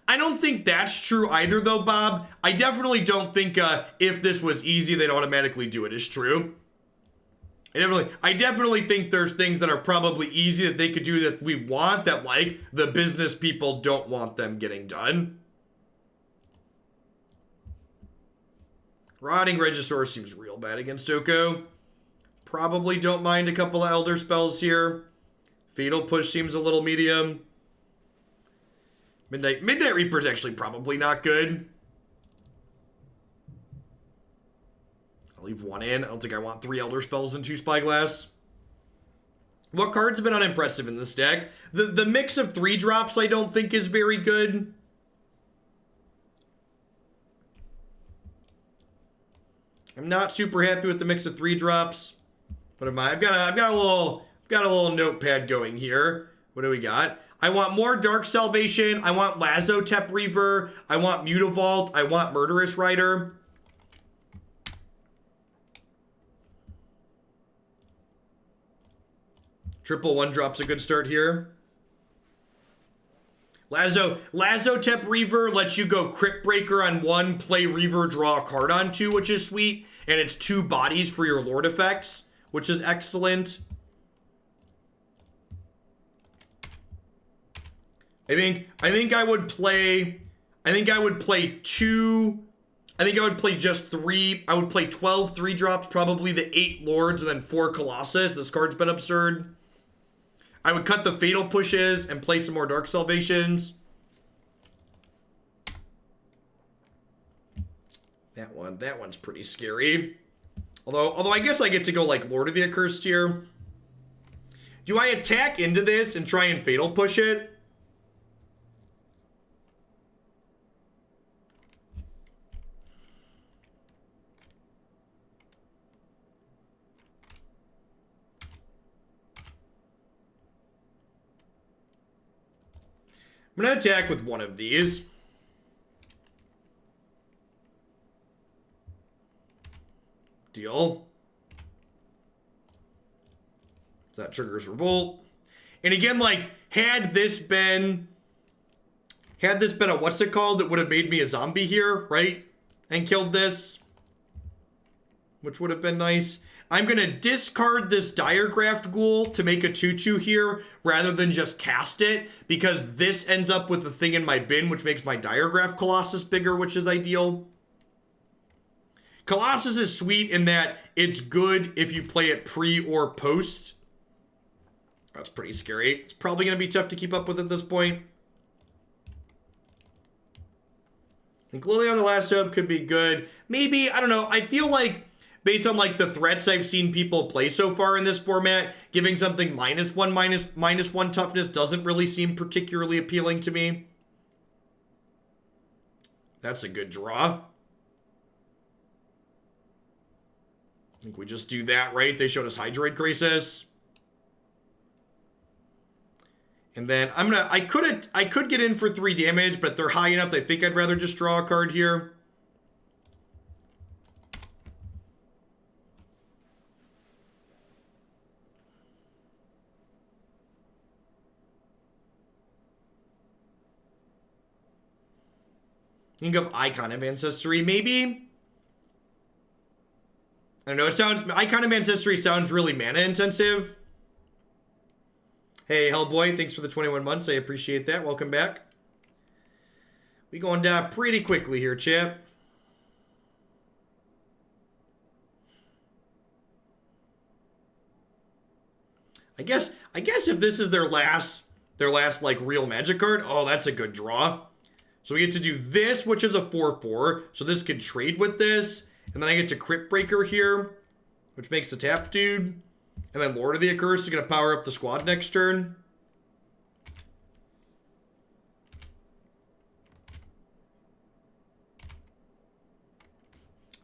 don't think that's true either, though, Bob. I definitely don't think, if this was easy, they'd automatically do it is true. I definitely think there's things that are probably easy that they could do that we want that, like, the business people don't want them getting done. Rotting Regisaur seems real bad against Oko. Probably don't mind a couple of Elder spells here. Fatal Push seems a little medium. Midnight Reaper is actually probably not good. I'll leave 1 in. I don't think I want 3 Elder spells and 2 Spyglass. What cards have been unimpressive in this deck? The mix of 3 drops I don't think is very good. I'm not super happy with the mix of 3 drops. What am I? I've got a little notepad going here. What do we got? I want more Dark Salvation. I want Lazotep Reaver. I want Mutavault. I want Murderous Rider. Triple 1-drop's a good start here. Lazotep Reaver lets you go Cryptbreaker on 1, play Reaver, draw a card on 2, which is sweet. And it's 2 bodies for your Lord effects, which is excellent. I think I would play just 3. I would play 12 3-drops, probably the 8 Lords, and then 4 Colossus. This card's been absurd. I would cut the Fatal Pushes and play some more Dark Salvations. That one's pretty scary. Although I guess I get to go like Lord of the Accursed here. Do I attack into this and try and Fatal Push it? I'm going to attack with one of these. Deal. So that triggers Revolt. And again, like, had this been a what's it called, it would have made me a zombie here, right? And killed this. Which would have been nice. I'm going to discard this Diregraf Ghoul to make a 2/2 here rather than just cast it, because this ends up with a thing in my bin which makes my Diregraf Colossus bigger, which is ideal. Colossus is sweet in that it's good if you play it pre or post. That's pretty scary. It's probably going to be tough to keep up with at this point. I think Lily on the Last Hope could be good. Maybe, I don't know. I feel like, based on like the threats I've seen people play so far in this format, giving something -1 toughness doesn't really seem particularly appealing to me. That's a good draw. I think we just do that, right? They showed us Hydroid Crisis. And then I could get in for 3 damage, but they're high enough that I think I'd rather just draw a card here. You can go Icon of Ancestry, maybe? I don't know, Icon of Ancestry sounds really mana intensive. Hey, Hellboy, thanks for the 21 months. I appreciate that. Welcome back. We going down pretty quickly here, champ. I guess if this is their last like real Magic card, oh, that's a good draw. So we get to do this, which is a 4/4. So this could trade with this. And then I get to Cryptbreaker here, which makes a tap dude. And then Lord of the Accursed is going to power up the squad next turn.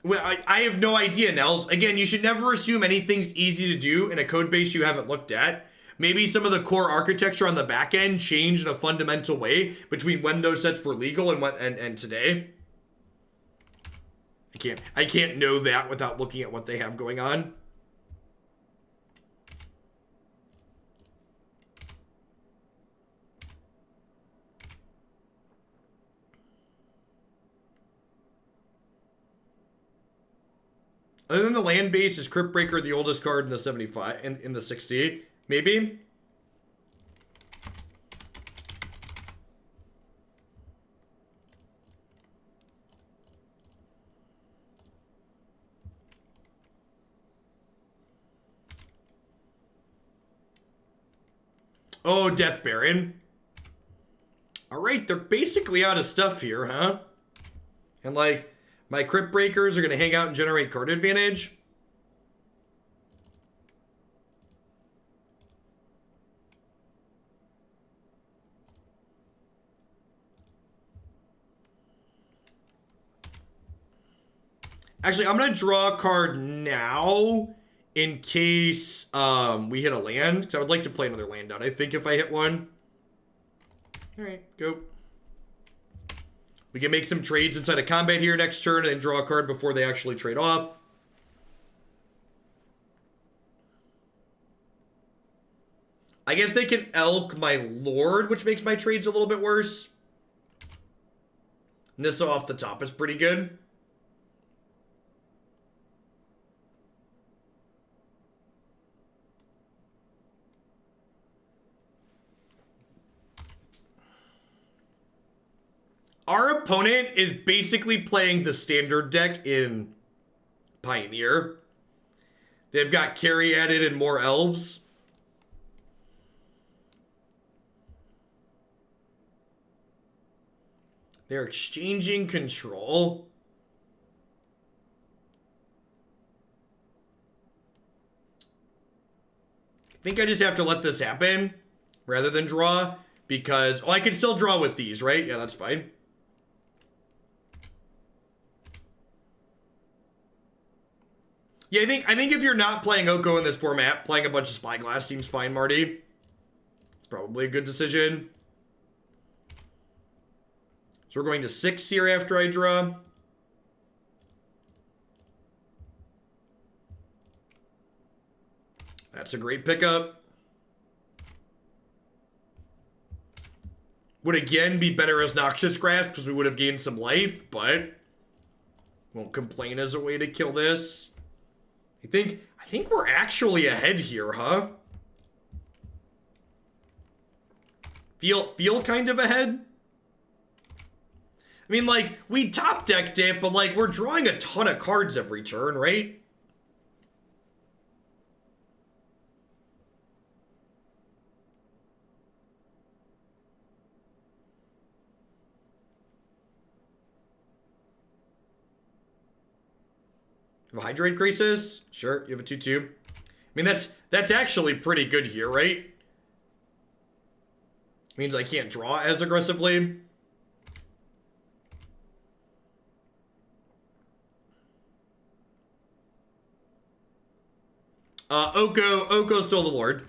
Well, I have no idea, Nels. Again, you should never assume anything's easy to do in a code base you haven't looked at. Maybe some of the core architecture on the back end changed in a fundamental way between when those sets were legal and today. I can't know that without looking at what they have going on. Other than the land base, is Cryptbreaker the oldest card in the 75 in the 60? Maybe. Oh, Death Baron. All right, they're basically out of stuff here, huh? And like, my Cryptbreakers are going to hang out and generate card advantage. Actually, I'm going to draw a card now in case we hit a land. Because I would like to play another land out, I think, if I hit one. All right, go. We can make some trades inside of combat here next turn and then draw a card before they actually trade off. I guess they can elk my Lord, which makes my trades a little bit worse. Nissa off the top is pretty good. Our opponent is basically playing the standard deck in Pioneer. They've got carry added and more elves. They're exchanging control. I think I just have to let this happen rather than draw because, oh, I can still draw with these, right? Yeah, that's fine. Yeah, I think if you're not playing Oko in this format, playing a bunch of Spyglass seems fine, Marty. It's probably a good decision. So we're going to 6 here after I draw. That's a great pickup. Would again be better as Noxious Grasp because we would have gained some life, but won't complain as a way to kill this. I think we're actually ahead here, huh? Feel kind of ahead? I mean, like, we top decked it, but, like, we're drawing a ton of cards every turn, right? You have a Hydrate Crisis? Sure, you have a 2/2. I mean, that's actually pretty good here, right? Means I can't draw as aggressively. Oko's still the Lord.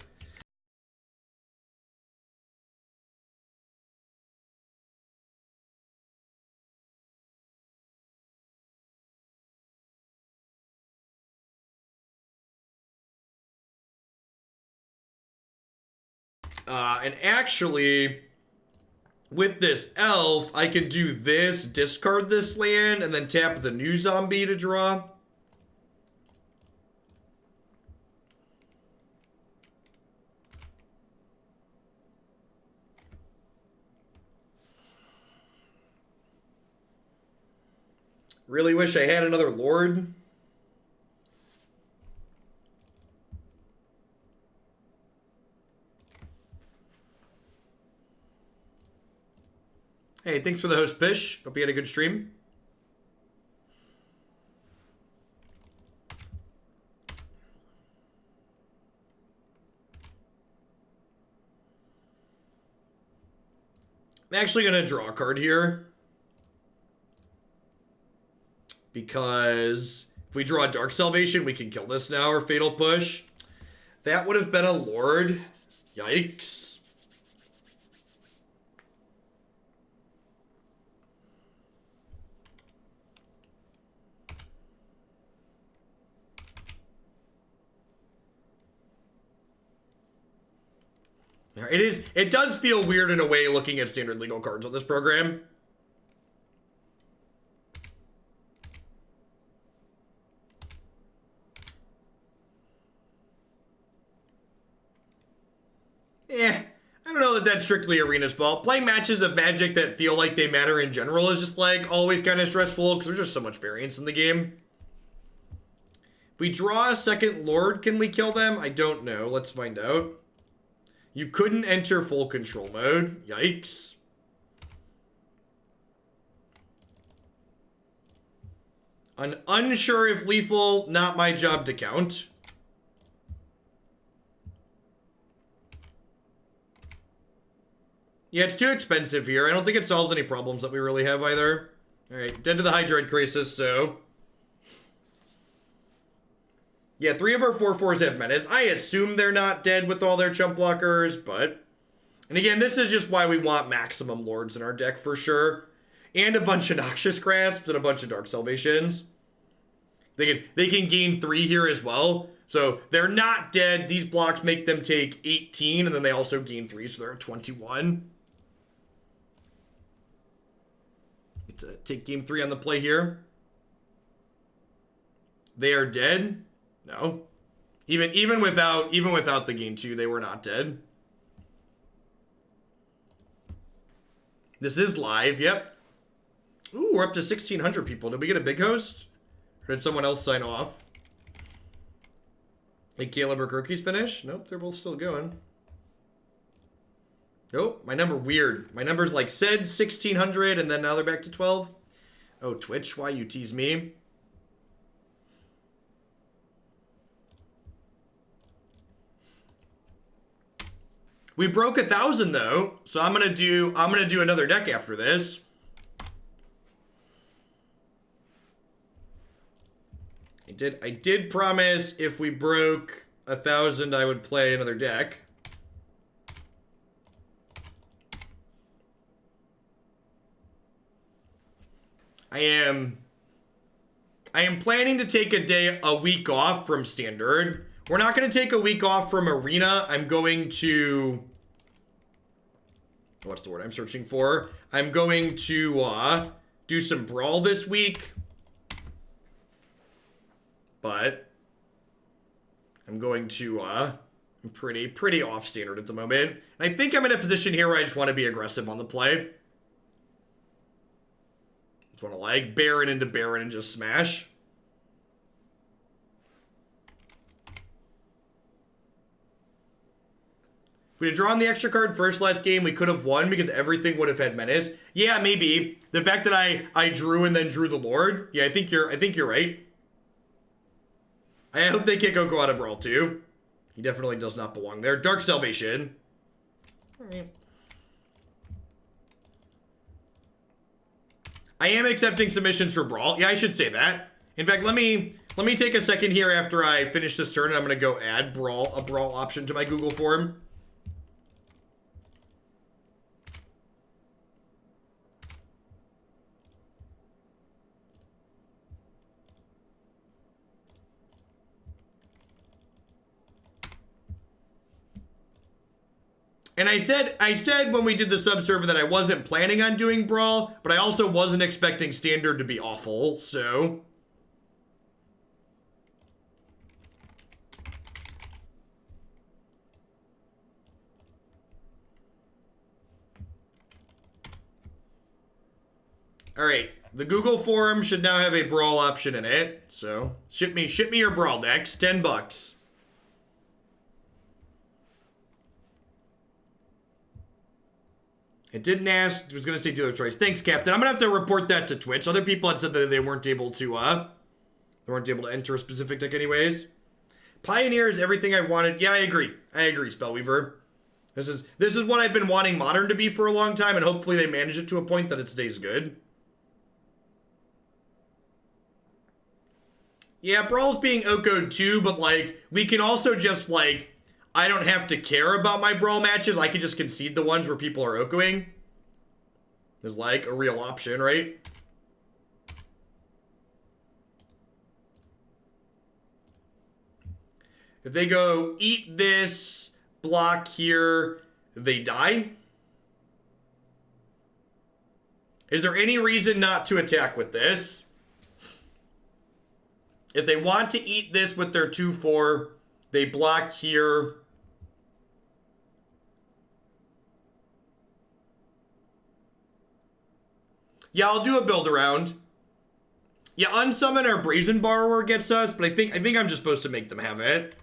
And actually, with this elf, I can do this, discard this land, and then tap the new zombie to draw. Really wish I had another Lord. Hey, thanks for the host, Pish. Hope you had a good stream. I'm actually going to draw a card here. Because if we draw a Dark Salvation, we can kill this now, or Fatal Push. That would have been a Lord. Yikes. It does feel weird in a way looking at standard legal cards on this program. I don't know that that's strictly Arena's fault. Playing matches of Magic that feel like they matter in general is just like always kind of stressful because there's just so much variance in the game. If we draw a second Lord, can we kill them? I don't know. Let's find out. You couldn't enter full control mode. Yikes. Unsure if lethal, not my job to count. Yeah, it's too expensive here. I don't think it solves any problems that we really have either. Alright, dead to the Hydrate Crisis, so... Yeah, 3 of our 4/4s have menace. I assume they're not dead with all their chump blockers, but... And again, this is just why we want maximum Lords in our deck for sure. And a bunch of Noxious Grasps and a bunch of Dark Salvations. They can gain 3 here as well. So they're not dead. These blocks make them take 18, and then they also gain 3, so they're at 21. Let's take game 3 on the play here. They are dead. No. Even without the game 2, they were not dead. This is live, yep. Ooh, we're up to 1,600 people. Did we get a big host? Or did someone else sign off? Did Caleb or Kirky's finish? Nope, they're both still going. Nope, my number weird. My number's like said 1,600 and then now they're back to 12. Oh, Twitch, why you tease me? We broke 1,000 though, so I'm gonna do another deck after this. I did promise if we broke 1,000 I would play another deck. I am planning to take a week off from Standard. We're not going to take a week off from Arena. I'm going to... What's the word I'm searching for? I'm going to do some Brawl this week. But I'm going to... I'm pretty off Standard at the moment. And I think I'm in a position here where I just want to be aggressive on the play. That's what I like. Baron into Baron and just smash. If we had drawn the extra card first last game, we could have won because everything would have had menace. Yeah, maybe. The fact that I drew and then drew the Lord. Yeah, I think you're right. I hope they kick Oko out of Brawl too. He definitely does not belong there. Dark Salvation. Alright. I am accepting submissions for Brawl. Yeah, I should say that. In fact, let me take a second here after I finish this turn and I'm gonna go add a Brawl option to my Google form. And I said when we did the subserver that I wasn't planning on doing Brawl, but I also wasn't expecting Standard to be awful, so... Alright, the Google forum should now have a Brawl option in it, so ship me your Brawl decks, $10. It didn't ask. It was going to say dealer choice. Thanks, Captain. I'm going to have to report that to Twitch. Other people had said that they weren't able to enter a specific deck anyways. Pioneer is everything I've wanted. Yeah, I agree. Spellweaver. This is what I've been wanting Modern to be for a long time, and hopefully they manage it to a point that it stays good. Yeah, Brawl's being Oko'd too, but, like, we can also just, like... I don't have to care about my Brawl matches. I can just concede the ones where people are Okoing. Is like a real option, right? If they go eat this, block here, they die. Is there any reason not to attack with this? If they want to eat this with their 2/4, they block here. Yeah, I'll do a build around. Yeah, unsummon our Brazen Borrower gets us, but I think I'm just supposed to make them have it.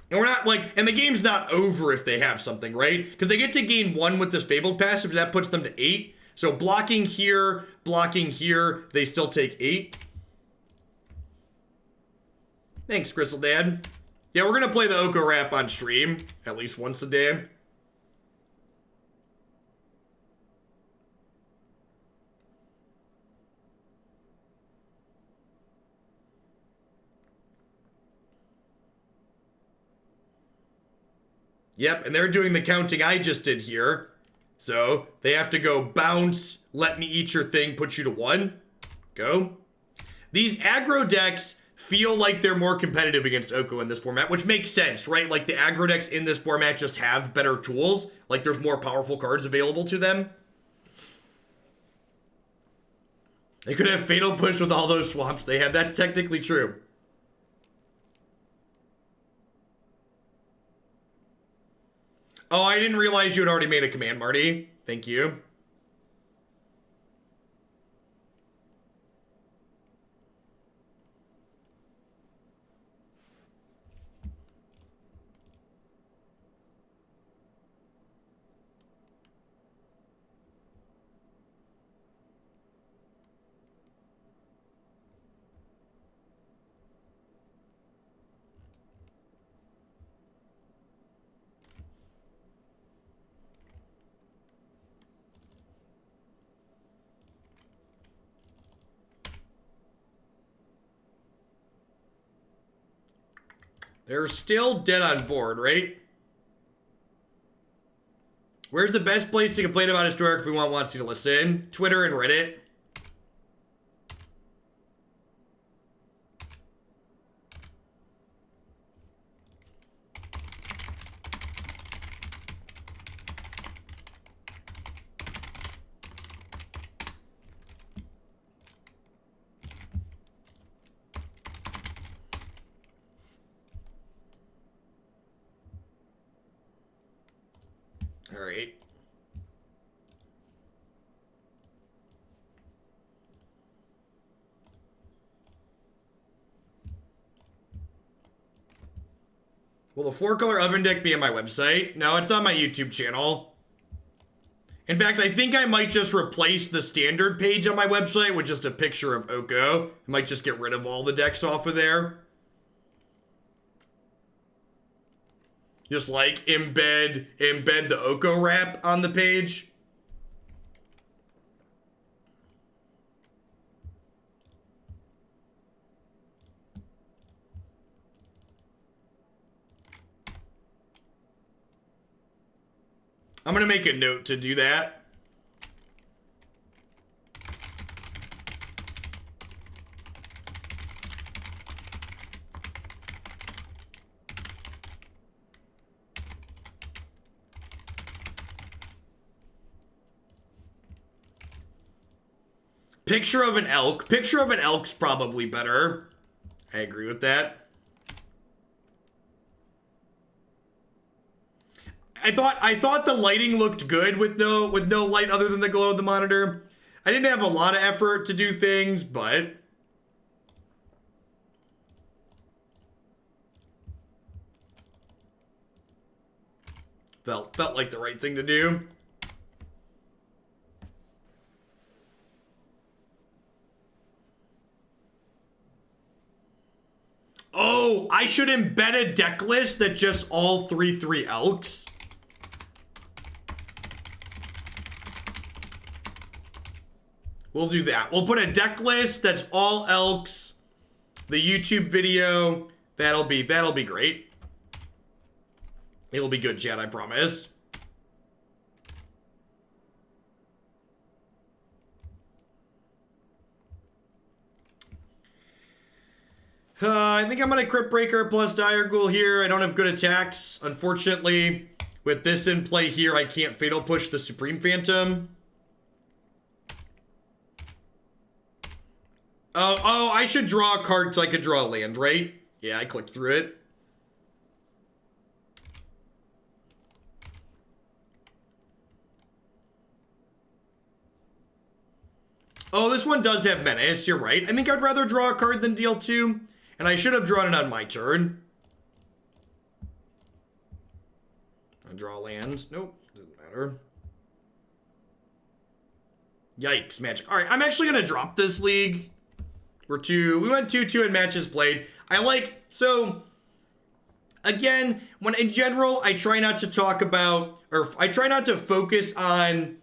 And we're not, like, and the game's not over if they have something, right? Because they get to gain 1 with this Fabled Passive, that puts them to 8. So blocking here, they still take 8. Thanks, Crystal Dad. Yeah, we're gonna play the Oko rap on stream at least once a day. Yep, and they're doing the counting I just did here. So they have to go bounce, let me eat your thing, put you to 1. Go. These aggro decks feel like they're more competitive against Oko in this format, which makes sense, right? Like, the aggro decks in this format just have better tools. Like, there's more powerful cards available to them. They could have Fatal Push with all those swamps they have. That's technically true. Oh, I didn't realize you had already made a command, Marty. Thank you. They're still dead on board, right? Where's the best place to complain about Historic if we want Watsy to listen? Twitter and Reddit. All right. Will the 4-color oven deck be on my website? No, it's on my YouTube channel. In fact, I think I might just replace the standard page on my website with just a picture of Oko. I might just get rid of all the decks off of there. Just like embed the Oko wrap on the page. I'm gonna make a note to do that. Picture of an elk. Picture of an elk's probably better. I agree with that. I thought the lighting looked good with no light other than the glow of the monitor. I didn't have a lot of effort to do things, but felt like the right thing to do. Oh, I should embed a deck list that just all 3/3 elks. We'll do that. We'll put a deck list that's all elks. The YouTube video, that'll be great. It'll be good, chat, I promise. I think I'm gonna Cryptbreaker plus Diregraf Ghoul here. I don't have good attacks. Unfortunately, with this in play here, I can't Fatal Push the Supreme Phantom. Oh, I should draw a card so I could draw a land, right? Yeah, I clicked through it. Oh, this one does have Menace, you're right. I think I'd rather draw a card than deal 2. And I should have drawn it on my turn. I draw land. Nope, doesn't matter. Yikes, magic. All right, I'm actually going to drop this league. We went 2-2 in matches played. So, again, when in general, I try not to talk about, or I try not to focus on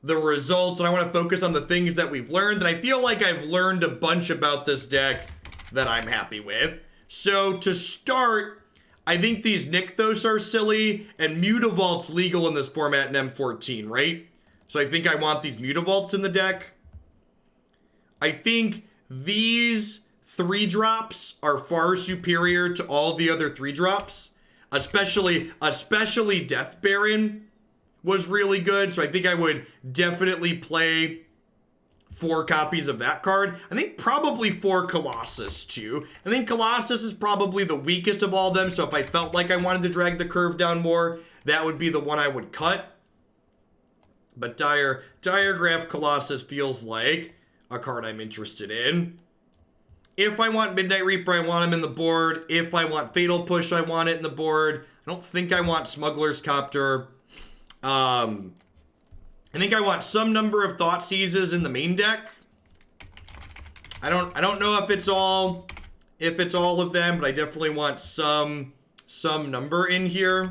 the results, and I want to focus on the things that we've learned, and I feel like I've learned a bunch about this deck that I'm happy with. So, to start, I think these Nykthos are silly, and Mutavault's legal in this format in M14, right? So I think I want these Mutavaults in the deck. I think these 3-drops are far superior to all the other 3-drops. Especially Death Baron was really good. So I think I would definitely play 4 copies of that card. I think probably 4 Colossus too. I think Colossus is probably the weakest of all of them. So if I felt like I wanted to drag the curve down more, that would be the one I would cut. But Diregraf Colossus feels like a card I'm interested in. If I want Midnight Reaper, I want him in the board. If I want Fatal Push, I want it in the board. I don't think I want Smuggler's Copter. I think I want some number of Thoughtseizes in the main deck. I don't know if it's all of them, but I definitely want some number in here.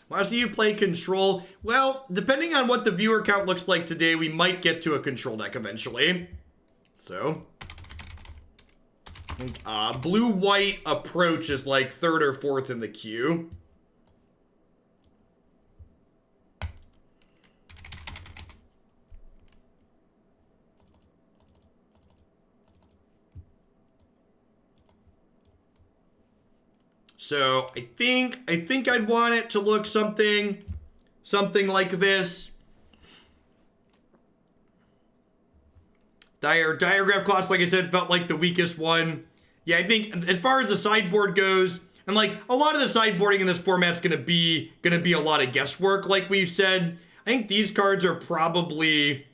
Want to see you play Control? Well, depending on what the viewer count looks like today, we might get to a Control deck eventually. So, blue-white approach is like 3rd or 4th in the queue. So I think I'd want it to look something like this. Diregraf Colossus, like I said, felt like the weakest one. Yeah, I think as far as the sideboard goes, and like a lot of the sideboarding in this format's gonna be a lot of guesswork, like we've said. I think these cards are probably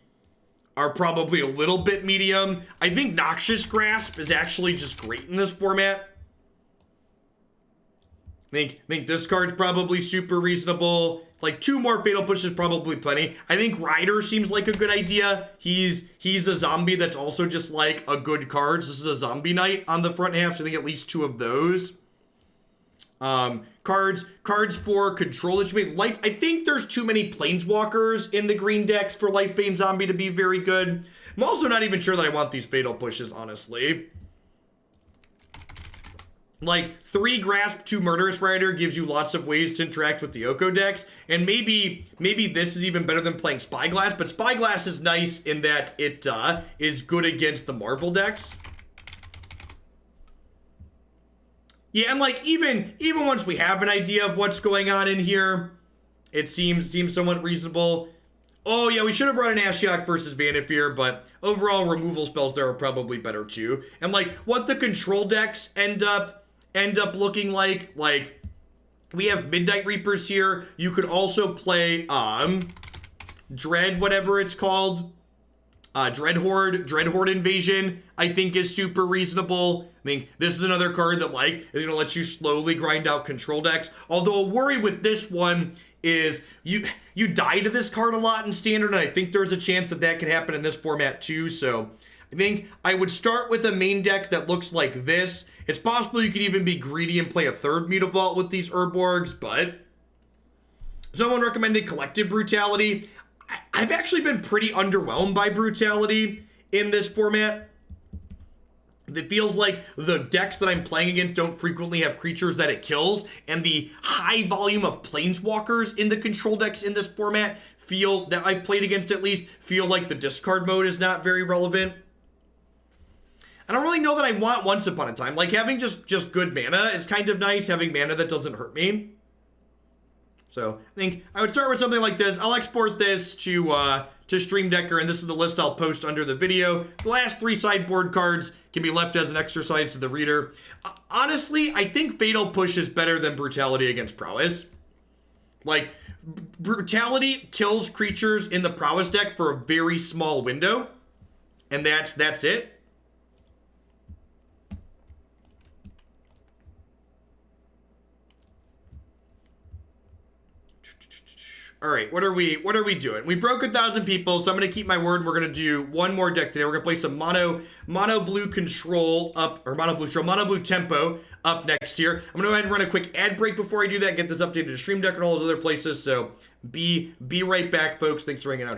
are probably a little bit medium. I think Noxious Grasp is actually just great in this format. Think this card's probably super reasonable. Like 2 more Fatal Push is probably plenty. I think Rider seems like a good idea. He's a zombie that's also just like a good card. This is a zombie knight on the front half, so I think at least 2 of those. Cards for control. Life. I think there's too many planeswalkers in the green decks for Lifebane Zombie to be very good. I'm also not even sure that I want these Fatal Pushes, honestly. Like, 3 Grasp, 2 Murderous Rider gives you lots of ways to interact with the Oko decks, and maybe this is even better than playing Spyglass, but Spyglass is nice in that it is good against the Marvel decks. Yeah, and like, even once we have an idea of what's going on in here, it seems somewhat reasonable. Oh yeah, we should have brought in Ashiok versus Vanifear, but overall removal spells there are probably better too. And like, what the control decks end up looking like we have Midnight Reapers here. You could also play Dread, whatever it's called, Dread Horde Invasion, I think is super reasonable. I think this is another card that like is gonna let you slowly grind out control decks. Although a worry with this one is you die to this card a lot in standard, and I think there's a chance that could happen in this format too. So I think I would start with a main deck that looks like this. It's possible you could even be greedy and play a 3rd Mutavault with these Urborgs, but someone recommended Collective Brutality. I've actually been pretty underwhelmed by Brutality in this format. It feels like the decks that I'm playing against don't frequently have creatures that it kills, and the high volume of Planeswalkers in the control decks in this format that I've played against at least, feel like the discard mode is not very relevant. I don't really know that I want Once Upon a Time. Like, having just good mana is kind of nice, having mana that doesn't hurt me. So, I think I would start with something like this. I'll export this to Stream Decker, and this is the list I'll post under the video. The last 3 sideboard cards can be left as an exercise to the reader. Honestly, I think Fatal Push is better than Brutality against Prowess. Like, Brutality kills creatures in the Prowess deck for a very small window, and that's it. All right, what are we doing? We broke 1,000 people, so I'm gonna keep my word. We're gonna do one more deck today. We're gonna play some mono blue control up, or mono blue tempo up next here. I'm gonna go ahead and run a quick ad break before I do that. Get this updated to Stream Deck and all those other places. So be right back, folks. Thanks for hanging out.